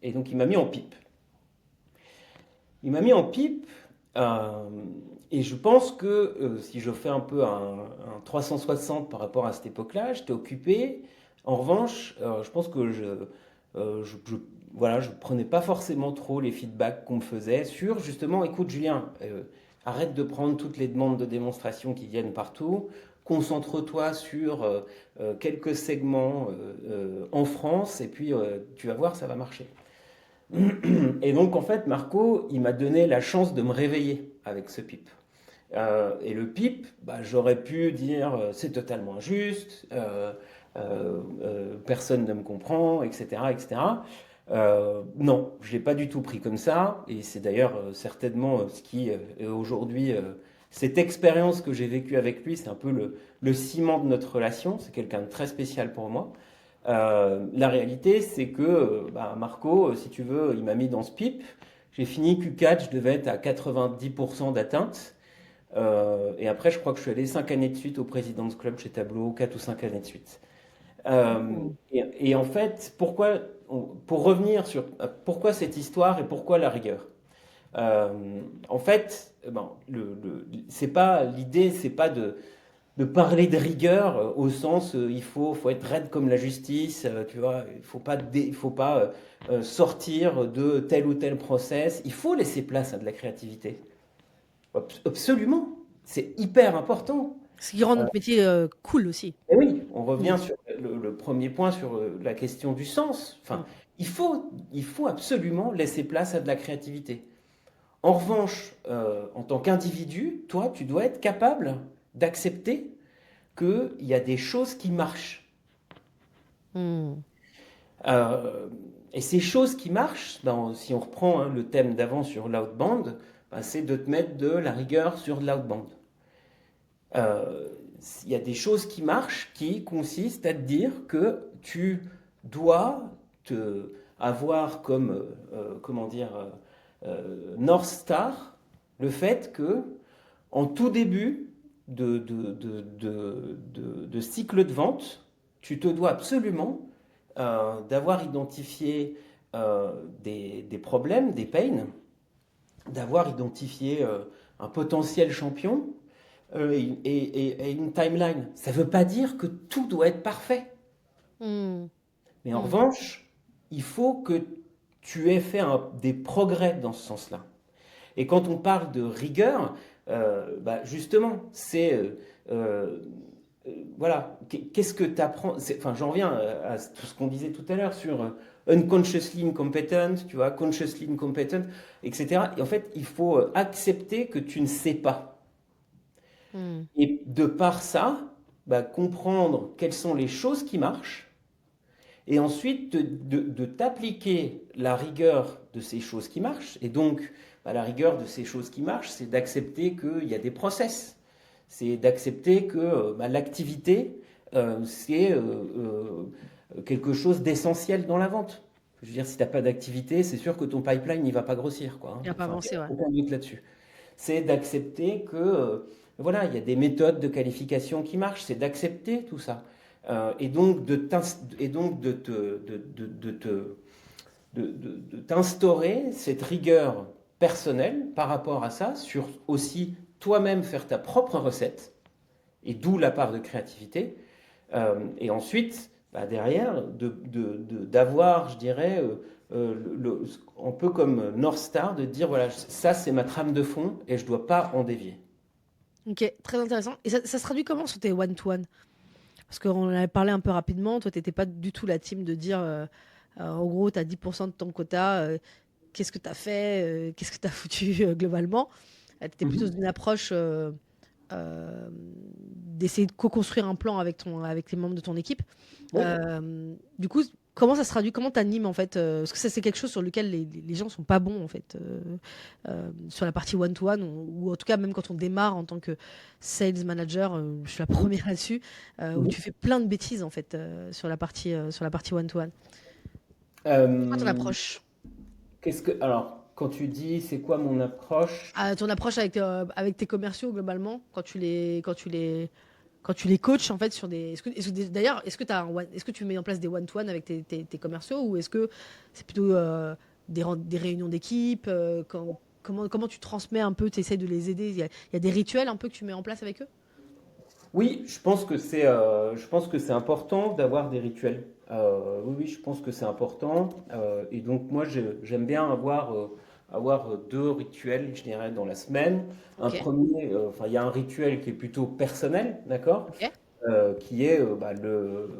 Et donc il m'a mis en pipe. Il m'a mis en pipe. euh, et je pense que si je fais un peu un 360 par rapport à cette époque-là, j'étais occupé. En revanche, je pense que voilà, je prenais pas forcément trop les feedbacks qu'on me faisait sur justement, écoute Julien, arrête de prendre toutes les demandes de démonstration qui viennent partout. Concentre-toi sur quelques segments en France et puis tu vas voir, ça va marcher. Et donc, en fait, Marco, il m'a donné la chance de me réveiller avec ce pipe. Et le pipe, j'aurais pu dire c'est totalement injuste, personne ne me comprend, etc. etc. Non, je ne l'ai pas du tout pris comme ça. Et c'est d'ailleurs certainement ce qui est aujourd'hui, cette expérience que j'ai vécue avec lui, c'est un peu le ciment de notre relation. C'est quelqu'un de très spécial pour moi. La réalité, c'est que Marco, si tu veux, il m'a mis dans ce pipe. J'ai fini Q4, je devais être à 90% d'atteinte. Et après, je crois que je suis allé 5 années de suite au President's Club chez Tableau, 4 ou 5 années de suite. Mm. Et en fait, pour revenir sur pourquoi cette histoire et pourquoi la rigueur. En fait, c'est pas l'idée, c'est pas de parler de rigueur au sens faut être raide comme la justice, tu vois, il faut pas sortir de tel ou tel process, il faut laisser place à de la créativité. Absolument, c'est hyper important. Ce qui rend Euh, notre métier cool aussi. et oui, on Mm. revient sur le premier point sur la question du sens. Enfin, Mm. il faut absolument laisser place à de la créativité. En revanche, en tant qu'individu, toi, tu dois être capable d'accepter qu'il y a des choses qui marchent. Mm. Euh, et ces choses qui marchent, si on reprend le thème d'avant sur l'outbound, c'est de te mettre de la rigueur sur de l'outbound. Euh, Il y a des choses qui marchent qui consistent à te dire que tu dois avoir comme, comment dire, North Star le fait que en tout début de cycle de vente, tu te dois absolument d'avoir identifié des problèmes, des pains, d'avoir identifié un potentiel champion et une timeline. Ça ne veut pas dire que tout doit être parfait. Mm. Mais en Mm. revanche, il faut que tu aies fait des progrès dans ce sens-là. Et quand on parle de rigueur, justement, c'est voilà, qu'est-ce que tu apprends? Enfin, j'en reviens à tout ce qu'on disait tout à l'heure sur unconsciously incompetent, tu vois, consciously incompetent, etc. Et en fait, il faut accepter que tu ne sais pas. Mm. Et de par ça, comprendre quelles sont les choses qui marchent, et ensuite de t'appliquer la rigueur de ces choses qui marchent. Et donc, la rigueur de ces choses qui marchent, c'est d'accepter qu'il y a des process. C'est d'accepter que l'activité, c'est quelque chose d'essentiel dans la vente. Je veux dire, si tu n'as pas d'activité, c'est sûr que ton pipeline n'y va pas grossir, quoi, hein. Il n'a pas Enfin, il n'y avancé, a ouais. aucun doute là-dessus. C'est d'accepter que, voilà, il y a des méthodes de qualification qui marchent, c'est d'accepter tout ça. Et donc de te de t'instaurer cette rigueur personnelle par rapport à ça, sur aussi toi-même faire ta propre recette, et d'où la part de créativité. Et ensuite, bah, derrière, d'avoir, je dirais, un peu comme North Star, de dire, voilà, ça c'est ma trame de fond et je ne dois pas en dévier. Ok, très intéressant. Et ça se traduit comment sur tes one-to-one? Parce qu'on en avait parlé un peu rapidement. Toi, tu n'étais pas du tout la team de dire, en gros, tu as 10% de ton quota. Qu'est-ce que tu as fait? Qu'est-ce que tu as foutu globalement? Tu étais plutôt Mhm. d'une approche d'essayer de co-construire un plan avec les membres de ton équipe. Oui. Du coup, comment ça se traduit? Comment tu animes en fait? Parce que ça, c'est quelque chose sur lequel les gens sont pas bons en fait. Sur la partie one-to-one, ou en tout cas, même quand on démarre en tant que sales manager, je suis la Mhm. première là-dessus, où Mhm. tu fais plein de bêtises en fait sur la partie one-to-one. C'est quoi ton Euh, approche? alors, quand tu dis c'est quoi mon approche? Ton approche avec tes commerciaux globalement, quand tu les coaches en fait sur des. D'ailleurs, est-ce que tu mets en place des one-to-one avec tes commerciaux, ou est-ce que c'est plutôt des réunions d'équipe, comment tu transmets un peu, tu essaies de les aider? Il y a des rituels un peu que tu mets en place avec eux? Oui, je pense que c'est important d'avoir des rituels. Oui, oui, je pense que c'est important. Et donc moi, j'aime bien avoir deux rituels, je dirais, dans la semaine. Un Ok, premier, enfin, il y a un rituel qui est plutôt personnel, d'accord? ok. Qui est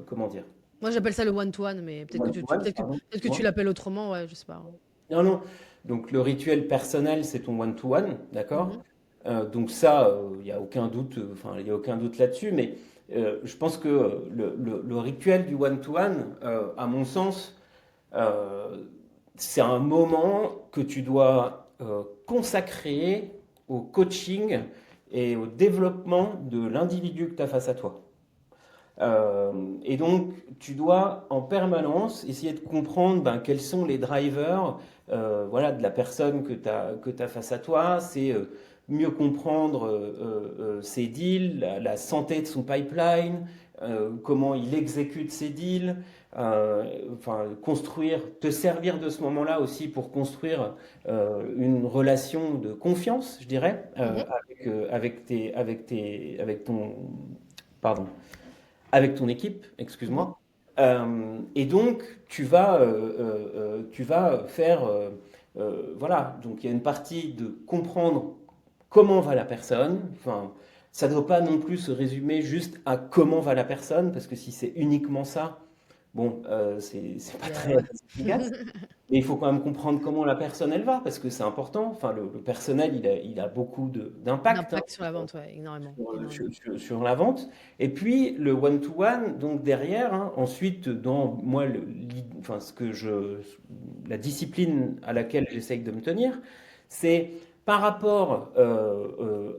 comment dire? Moi j'appelle ça le one-to-one, mais One to one, pardon, peut-être que tu excuse-moi. l'appelles autrement, ouais, je sais pas. Non, non. Donc le rituel personnel, c'est ton one-to-one, d'accord? Mhm. Donc ça, il n'y a aucun doute, enfin, il y a aucun doute là-dessus, mais je pense que le rituel du one-to-one, à mon sens, euh, c'est un moment que tu dois consacrer au coaching et au développement de l'individu que tu as face à toi. Et donc, tu dois en permanence essayer de comprendre ben, quels sont les drivers voilà, de la personne que tu as face à toi. C'est mieux comprendre ses deals, la santé de son pipeline, comment il exécute ses deals, enfin, construire, te servir de ce moment-là aussi pour construire une relation de confiance, je dirais, Mhm. avec ton, pardon, avec ton équipe, Mhm. excuse-moi. Et donc, tu vas faire, voilà, donc il y a une partie de comprendre comment va la personne. Enfin, ça ne doit pas non plus se résumer juste à comment va la personne, parce que si c'est uniquement ça, bon, c'est pas très Ouais. efficace. Mais il faut quand même comprendre comment la personne elle va, parce que c'est important. Enfin, le personnel, il a beaucoup d'impact, hein, D'impact sur la vente, ouais, énormément, énormément. sur la vente. Et puis le one-to-one, donc derrière, hein, ensuite, dans moi, enfin, la discipline à laquelle j'essaye de me tenir, c'est par rapport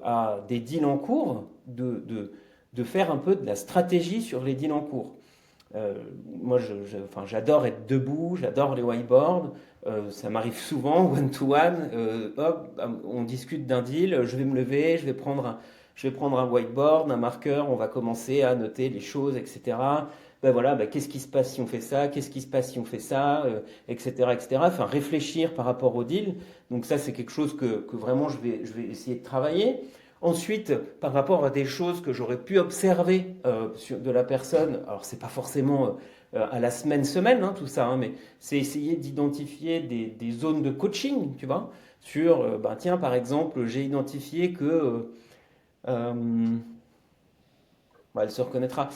à des deals en cours, de faire un peu de la stratégie sur les deals en cours. Euh, Moi, enfin, j'adore être debout, j'adore les whiteboards. Ça m'arrive souvent, one-to-one. Hop, on discute d'un deal, je vais me lever, je vais prendre un whiteboard, un marqueur, on va commencer à noter les choses, etc. Ben voilà, ben qu'est-ce qui se passe si on fait ça, qu'est-ce qui se passe si on fait ça, etc., etc. Enfin, réfléchir par rapport au deal. Donc ça, c'est quelque chose que vraiment je vais essayer de travailler. Ensuite, par rapport à des choses que j'aurais pu observer de la personne, alors c'est pas forcément à la semaine, hein, tout ça, hein, mais c'est essayer d'identifier des zones de coaching, tu vois, sur, ben, tiens, par exemple, j'ai identifié que, bah, elle se reconnaîtra,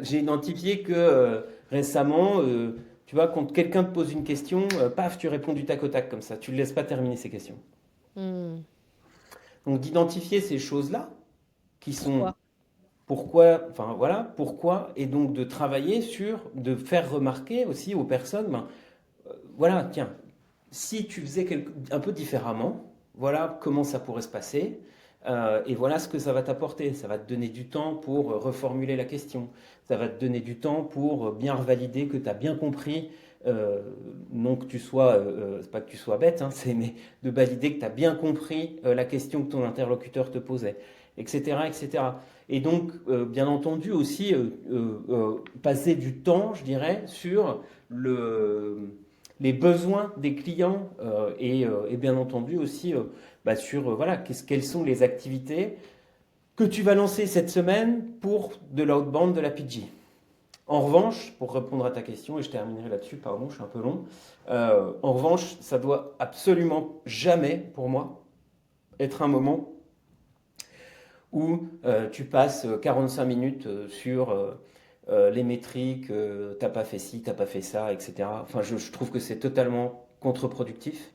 j'ai identifié que récemment, tu vois, quand quelqu'un te pose une question, paf, tu réponds du tac au tac comme ça, tu ne le laisses pas terminer ses questions. Hmm. Donc d'identifier ces choses-là, qui sont Pourquoi? pourquoi, enfin voilà, pourquoi, et donc de travailler sur, de faire remarquer aussi aux personnes, ben, voilà, tiens, si tu faisais un peu différemment, voilà comment ça pourrait se passer, et voilà ce que ça va t'apporter. Ça va te donner du temps pour reformuler la question, ça va te donner du temps pour bien revalider que tu as bien compris, non que tu sois, c'est pas que tu sois bête, hein, mais de valider que tu as bien compris la question que ton interlocuteur te posait, etc., etc. Et donc, bien entendu aussi, passer du temps, je dirais, sur le les besoins des clients et bien entendu aussi sur voilà, quelles sont les activités que tu vas lancer cette semaine pour de l'outbound de la PG. En revanche, pour répondre à ta question, et je terminerai là-dessus, pardon, je suis un peu long, en revanche, ça doit absolument jamais, pour moi, être un moment où tu passes 45 minutes sur les métriques, t'as pas fait ci, t'as pas fait ça, etc. Enfin, je trouve que c'est totalement contre-productif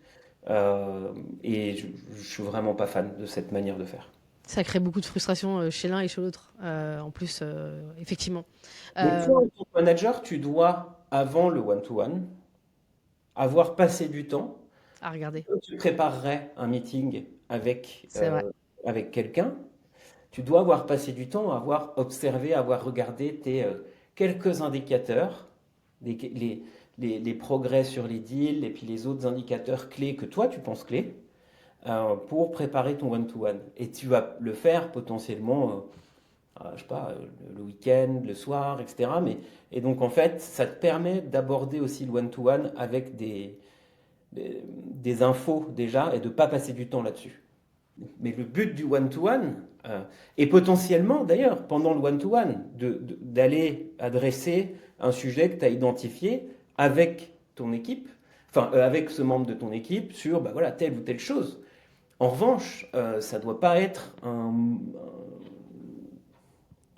et je suis vraiment pas fan de cette manière de faire. Ça crée beaucoup de frustration chez l'un et chez l'autre. En plus, effectivement. Donc, toi, Euh, en tant que manager, tu dois, avant le one-to-one, avoir passé du temps. à regarder. Quand tu préparerais un meeting C'est vrai. avec quelqu'un, tu dois avoir passé du temps à avoir observé, à avoir regardé tes quelques indicateurs, les progrès sur les deals et puis les autres indicateurs clés que toi tu penses clés pour préparer ton one-to-one. Et tu vas le faire potentiellement, je sais pas, le week-end, le soir, etc. Et donc en fait, ça te permet d'aborder aussi le one-to-one avec des infos déjà et de ne pas passer du temps là-dessus. Mais le but du one-to-one, et potentiellement d'ailleurs, pendant le one-to-one, d'aller adresser un sujet que tu as identifié avec ton équipe, enfin avec ce membre de ton équipe sur bah, voilà, telle ou telle chose. En revanche, ça ne doit pas être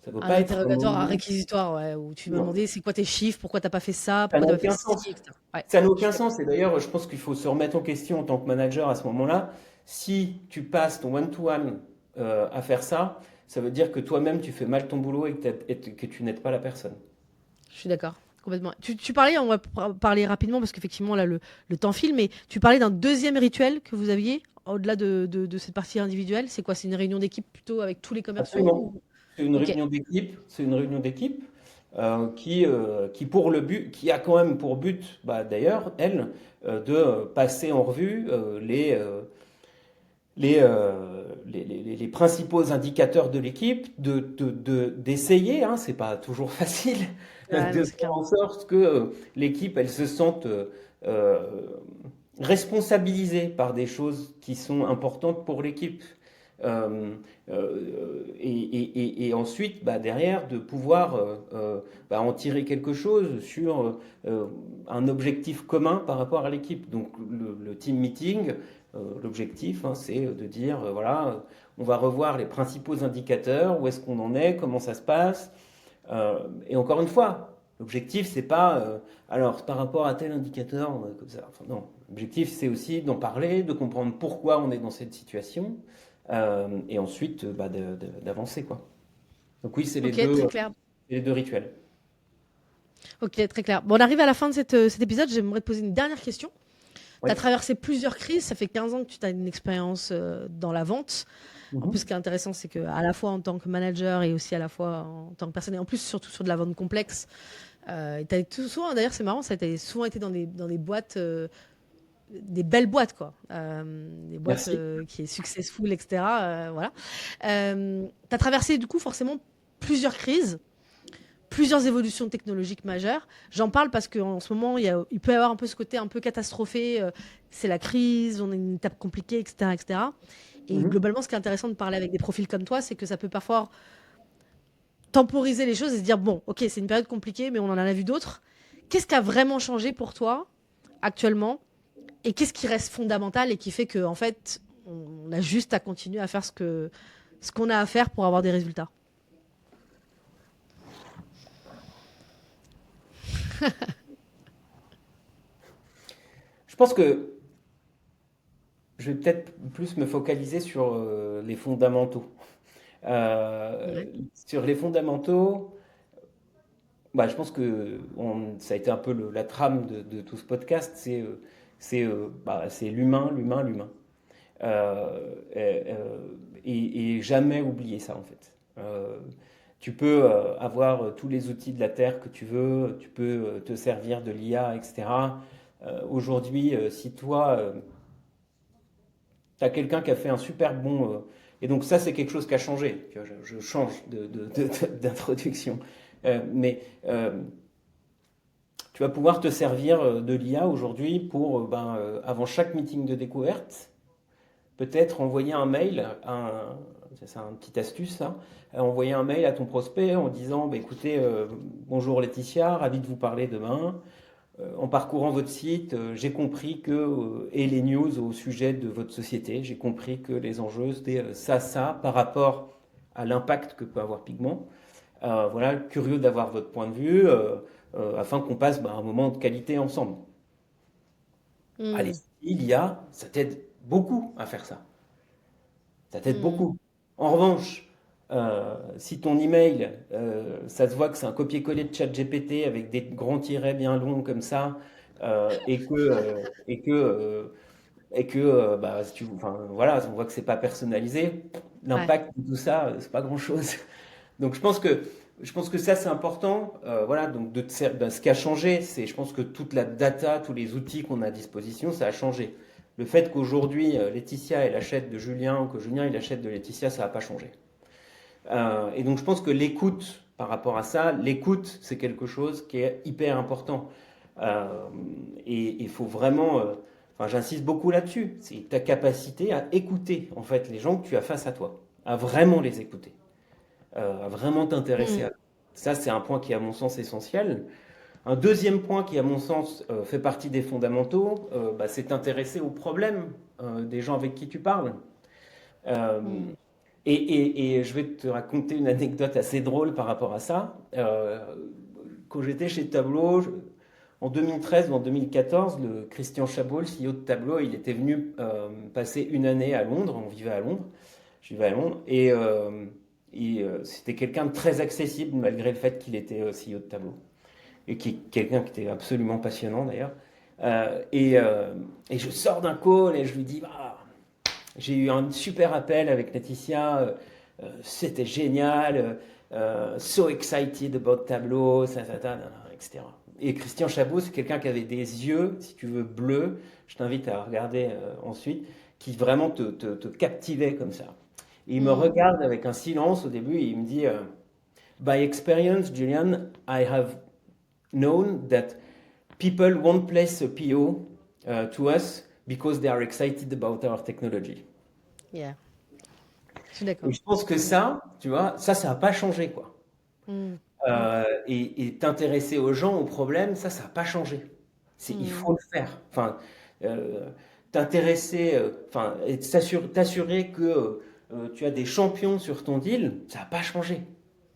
ça doit Un pas être un interrogatoire, un moment. réquisitoire, ouais, où tu vas Non, demander c'est quoi tes chiffres, pourquoi t'as pas fait ça, ça pourquoi n'a t'as pas fait aucun ci, sens. etc. Ouais, Ça n'a je suis aucun d'accord. sens. Et d'ailleurs, je pense qu'il faut se remettre en question en tant que manager à ce moment-là. Si tu passes ton one-to-one à faire ça, ça veut dire que toi-même, tu fais mal ton boulot et que tu n'aides pas la personne. Je suis d'accord. Complètement. Tu parlais, on va parler rapidement parce qu'effectivement, là, le temps file, mais tu parlais d'un deuxième rituel que vous aviez au-delà de cette partie individuelle. C'est quoi? C'est une réunion d'équipe plutôt avec tous les commerciaux Absolument. C'est une Ok, réunion d'équipe. C'est une réunion d'équipe qui pour le but, qui a quand même pour but, bah, d'ailleurs, elle, de passer en revue les principaux indicateurs de l'équipe, d'essayer, hein, c'est pas toujours facile, ouais, non, de c'est faire clair. en sorte que l'équipe, elle se sente euh, responsabilisée par des choses qui sont importantes pour l'équipe. Euh, et ensuite, bah, derrière, de pouvoir bah, en tirer quelque chose sur un objectif commun par rapport à l'équipe. Donc le team meeting, l'objectif, hein, c'est de dire, voilà, on va revoir les principaux indicateurs, où est-ce qu'on en est, comment ça se passe. Et encore une fois, l'objectif, c'est pas, alors, par rapport à tel indicateur, comme ça. Enfin, non, l'objectif, c'est aussi d'en parler, de comprendre pourquoi on est dans cette situation, et ensuite, bah, d'avancer, quoi. Donc oui, Ok, très clair. c'est les deux rituels. Ok, très clair. Bon, on arrive à la fin de cet épisode. J'aimerais te poser une dernière question. Tu Oui. as traversé plusieurs crises. Ça fait 15 ans que tu as une expérience dans la vente. En plus, ce Mhm. qui est intéressant, c'est qu'à la fois en tant que manager et aussi à la fois en tant que personne, et en plus, surtout sur de la vente complexe, souvent, d'ailleurs, c'est marrant, ça a souvent été dans des boîtes, des belles boîtes, quoi. Des boîtes Merci. qui est successful, etc. Voilà. Tu as traversé, du coup, forcément plusieurs crises, plusieurs évolutions technologiques majeures. J'en parle parce qu'en ce moment, il peut y avoir un peu ce côté un peu catastrophé. C'est la crise, on est une étape compliquée, etc., etc. Et Mhm. globalement, ce qui est intéressant de parler avec des profils comme toi, c'est que ça peut parfois temporiser les choses et se dire, bon, ok, c'est une période compliquée, mais on en a vu d'autres. Qu'est-ce qui a vraiment changé pour toi actuellement et qu'est-ce qui reste fondamental et qui fait que, en fait, on a juste à continuer à faire ce qu'on a à faire pour avoir des résultats. Je pense que je vais peut-être plus me focaliser sur les fondamentaux. Ouais. Sur les fondamentaux, bah, je pense que ça a été un peu la trame de tout ce podcast, c'est l'humain, l'humain, l'humain. Et jamais oublier ça en fait. Tu peux avoir tous les outils de la Terre que tu veux, tu peux te servir de l'IA, etc. Aujourd'hui, si toi, tu as quelqu'un qui a fait un super bon. Et donc, ça, c'est quelque chose qui a changé. Tu vois, je change d'introduction. Mais Tu vas pouvoir te servir de l'IA aujourd'hui pour, avant chaque meeting de découverte, peut-être envoyer un mail, c'est un petit astuce ça, envoyer un mail à ton prospect en disant, bah, écoutez, bonjour Laetitia, ravi de vous parler demain. En parcourant votre site, j'ai compris et les news au sujet de votre société, j'ai compris que les enjeux c'était ça, par rapport à l'impact que peut avoir Pigment. Voilà, curieux d'avoir votre point de vue, afin qu'on passe un moment de qualité ensemble. Allez, Hmm. il y a, ça t'aide beaucoup à faire ça. Ça t'aide Hmm. beaucoup. En revanche, si ton email, ça se voit que c'est un copier-coller de ChatGPT avec des grands tirets bien longs comme ça, si enfin, voilà, on voit que c'est pas personnalisé, Ouais. l'impact de tout ça, c'est pas grand-chose. Donc je pense que ça c'est important. Voilà, donc ce qui a changé, c'est je pense que toute la data, tous les outils qu'on a à disposition, ça a changé. Le fait qu'aujourd'hui Laetitia elle achète de Julien ou que Julien il achète de Laetitia, ça n'a pas changé. Et donc je pense que l'écoute par rapport à ça, l'écoute c'est quelque chose qui est hyper important. Euh, et il faut vraiment, enfin j'insiste beaucoup là-dessus, c'est ta capacité à écouter en fait les gens que tu as face à toi, à vraiment les écouter, à vraiment t'intéresser Hmm. à eux. Ça, c'est un point qui est à mon sens essentiel. Un deuxième point qui, à mon sens, fait partie des fondamentaux, c'est t'intéresser aux problèmes des gens avec qui tu parles. Euh, Hmm. et je vais te raconter une anecdote assez drôle par rapport à ça. Quand j'étais chez Tableau, en 2013 ou en 2014, le Christian Chabot, le CEO de Tableau, il était venu passer une année à Londres. On vivait à Londres. Je vivais à Londres. C'était quelqu'un de très accessible malgré le fait qu'il était CEO de Tableau. Et quelqu'un qui était absolument passionnant d'ailleurs. Et je sors d'un call et je lui dis, j'ai eu un super appel avec Laetitia, c'était génial, so excited about Tableau, etc. Et Christian Chabot, c'est quelqu'un qui avait des yeux, si tu veux, bleus, je t'invite à regarder ensuite, qui vraiment te captivait comme ça. Et il me Hmm. regarde avec un silence au début et il me dit, by experience, Julian, I have known that people won't place a PO to us because they are excited about our technology. Yeah. Je suis Et d'accord. je pense que Hmm. ça, tu vois, ça n'a pas changé, quoi. Hmm. Hmm. Et t'intéresser aux gens, aux problèmes, ça n'a pas changé. Il Hmm. faut le faire. Enfin, euh, t'intéresser, enfin, et t'assurer que tu as des champions sur ton deal, ça n'a pas changé.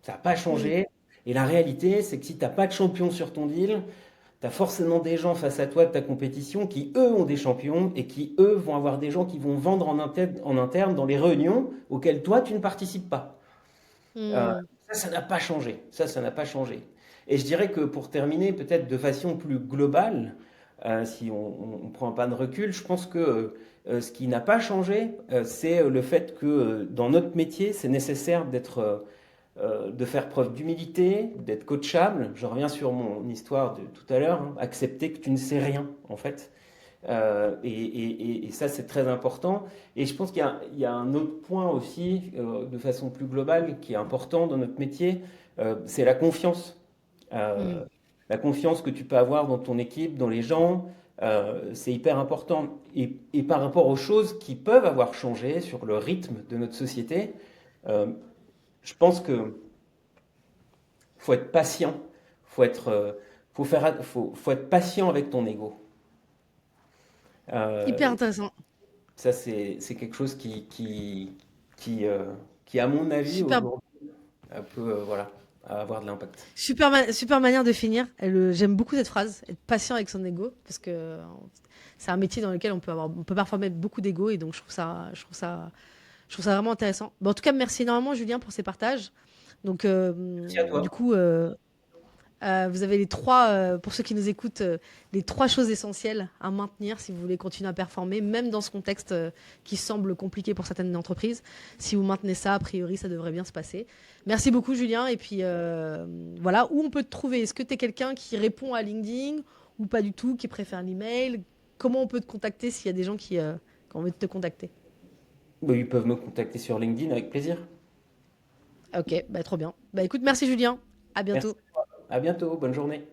Ça n'a pas Hmm. changé. Et la réalité, c'est que si tu n'as pas de champion sur ton deal, tu as forcément des gens face à toi de ta compétition qui, eux, ont des champions et qui, eux, vont avoir des gens qui vont vendre en interne dans les réunions auxquelles toi, tu ne participes pas. Euh, Hmm. ça n'a pas changé. Ça n'a pas changé. Et je dirais que pour terminer, peut-être de façon plus globale, si on prend un pas de recul, je pense que ce qui n'a pas changé, c'est le fait que dans notre métier, c'est nécessaire de faire preuve d'humilité, d'être coachable. Je reviens sur mon histoire de tout à l'heure, hein, accepter que tu ne sais rien, en fait. Et ça, c'est très important. Et je pense qu'il y a un autre point aussi, de façon plus globale, qui est important dans notre métier, c'est la confiance. Hmm. La confiance que tu peux avoir dans ton équipe, dans les gens, c'est hyper important. Et par rapport aux choses qui peuvent avoir changé sur le rythme de notre société, euh, je pense que faut être patient, faut être, faut être patient avec ton ego. Hyper Euh, intéressant. Ça, c'est quelque chose qui, euh, qui, à mon avis, Super, aujourd'hui, peut voilà, avoir de l'impact. super manière de finir. J'aime beaucoup cette phrase, être patient avec son ego, parce que c'est un métier dans lequel on peut parfois mettre beaucoup d'ego, et donc je trouve ça vraiment intéressant. Bon, en tout cas, merci énormément, Julien, pour ces partages. Donc, Merci à du toi. coup, vous avez les trois, pour ceux qui nous écoutent, les trois choses essentielles à maintenir si vous voulez continuer à performer, même dans ce contexte qui semble compliqué pour certaines entreprises. Si vous maintenez ça, a priori, ça devrait bien se passer. Merci beaucoup, Julien. Et puis, voilà, où on peut te trouver? Est-ce que tu es quelqu'un qui répond à LinkedIn ou pas du tout, qui préfère l'email? Comment on peut te contacter s'il y a des gens qui ont envie de te contacter? Bah, ils peuvent me contacter sur LinkedIn avec plaisir. Ok, bah, trop bien. Bah, écoute, merci, Julien. À Merci. bientôt. À bientôt. Bonne journée.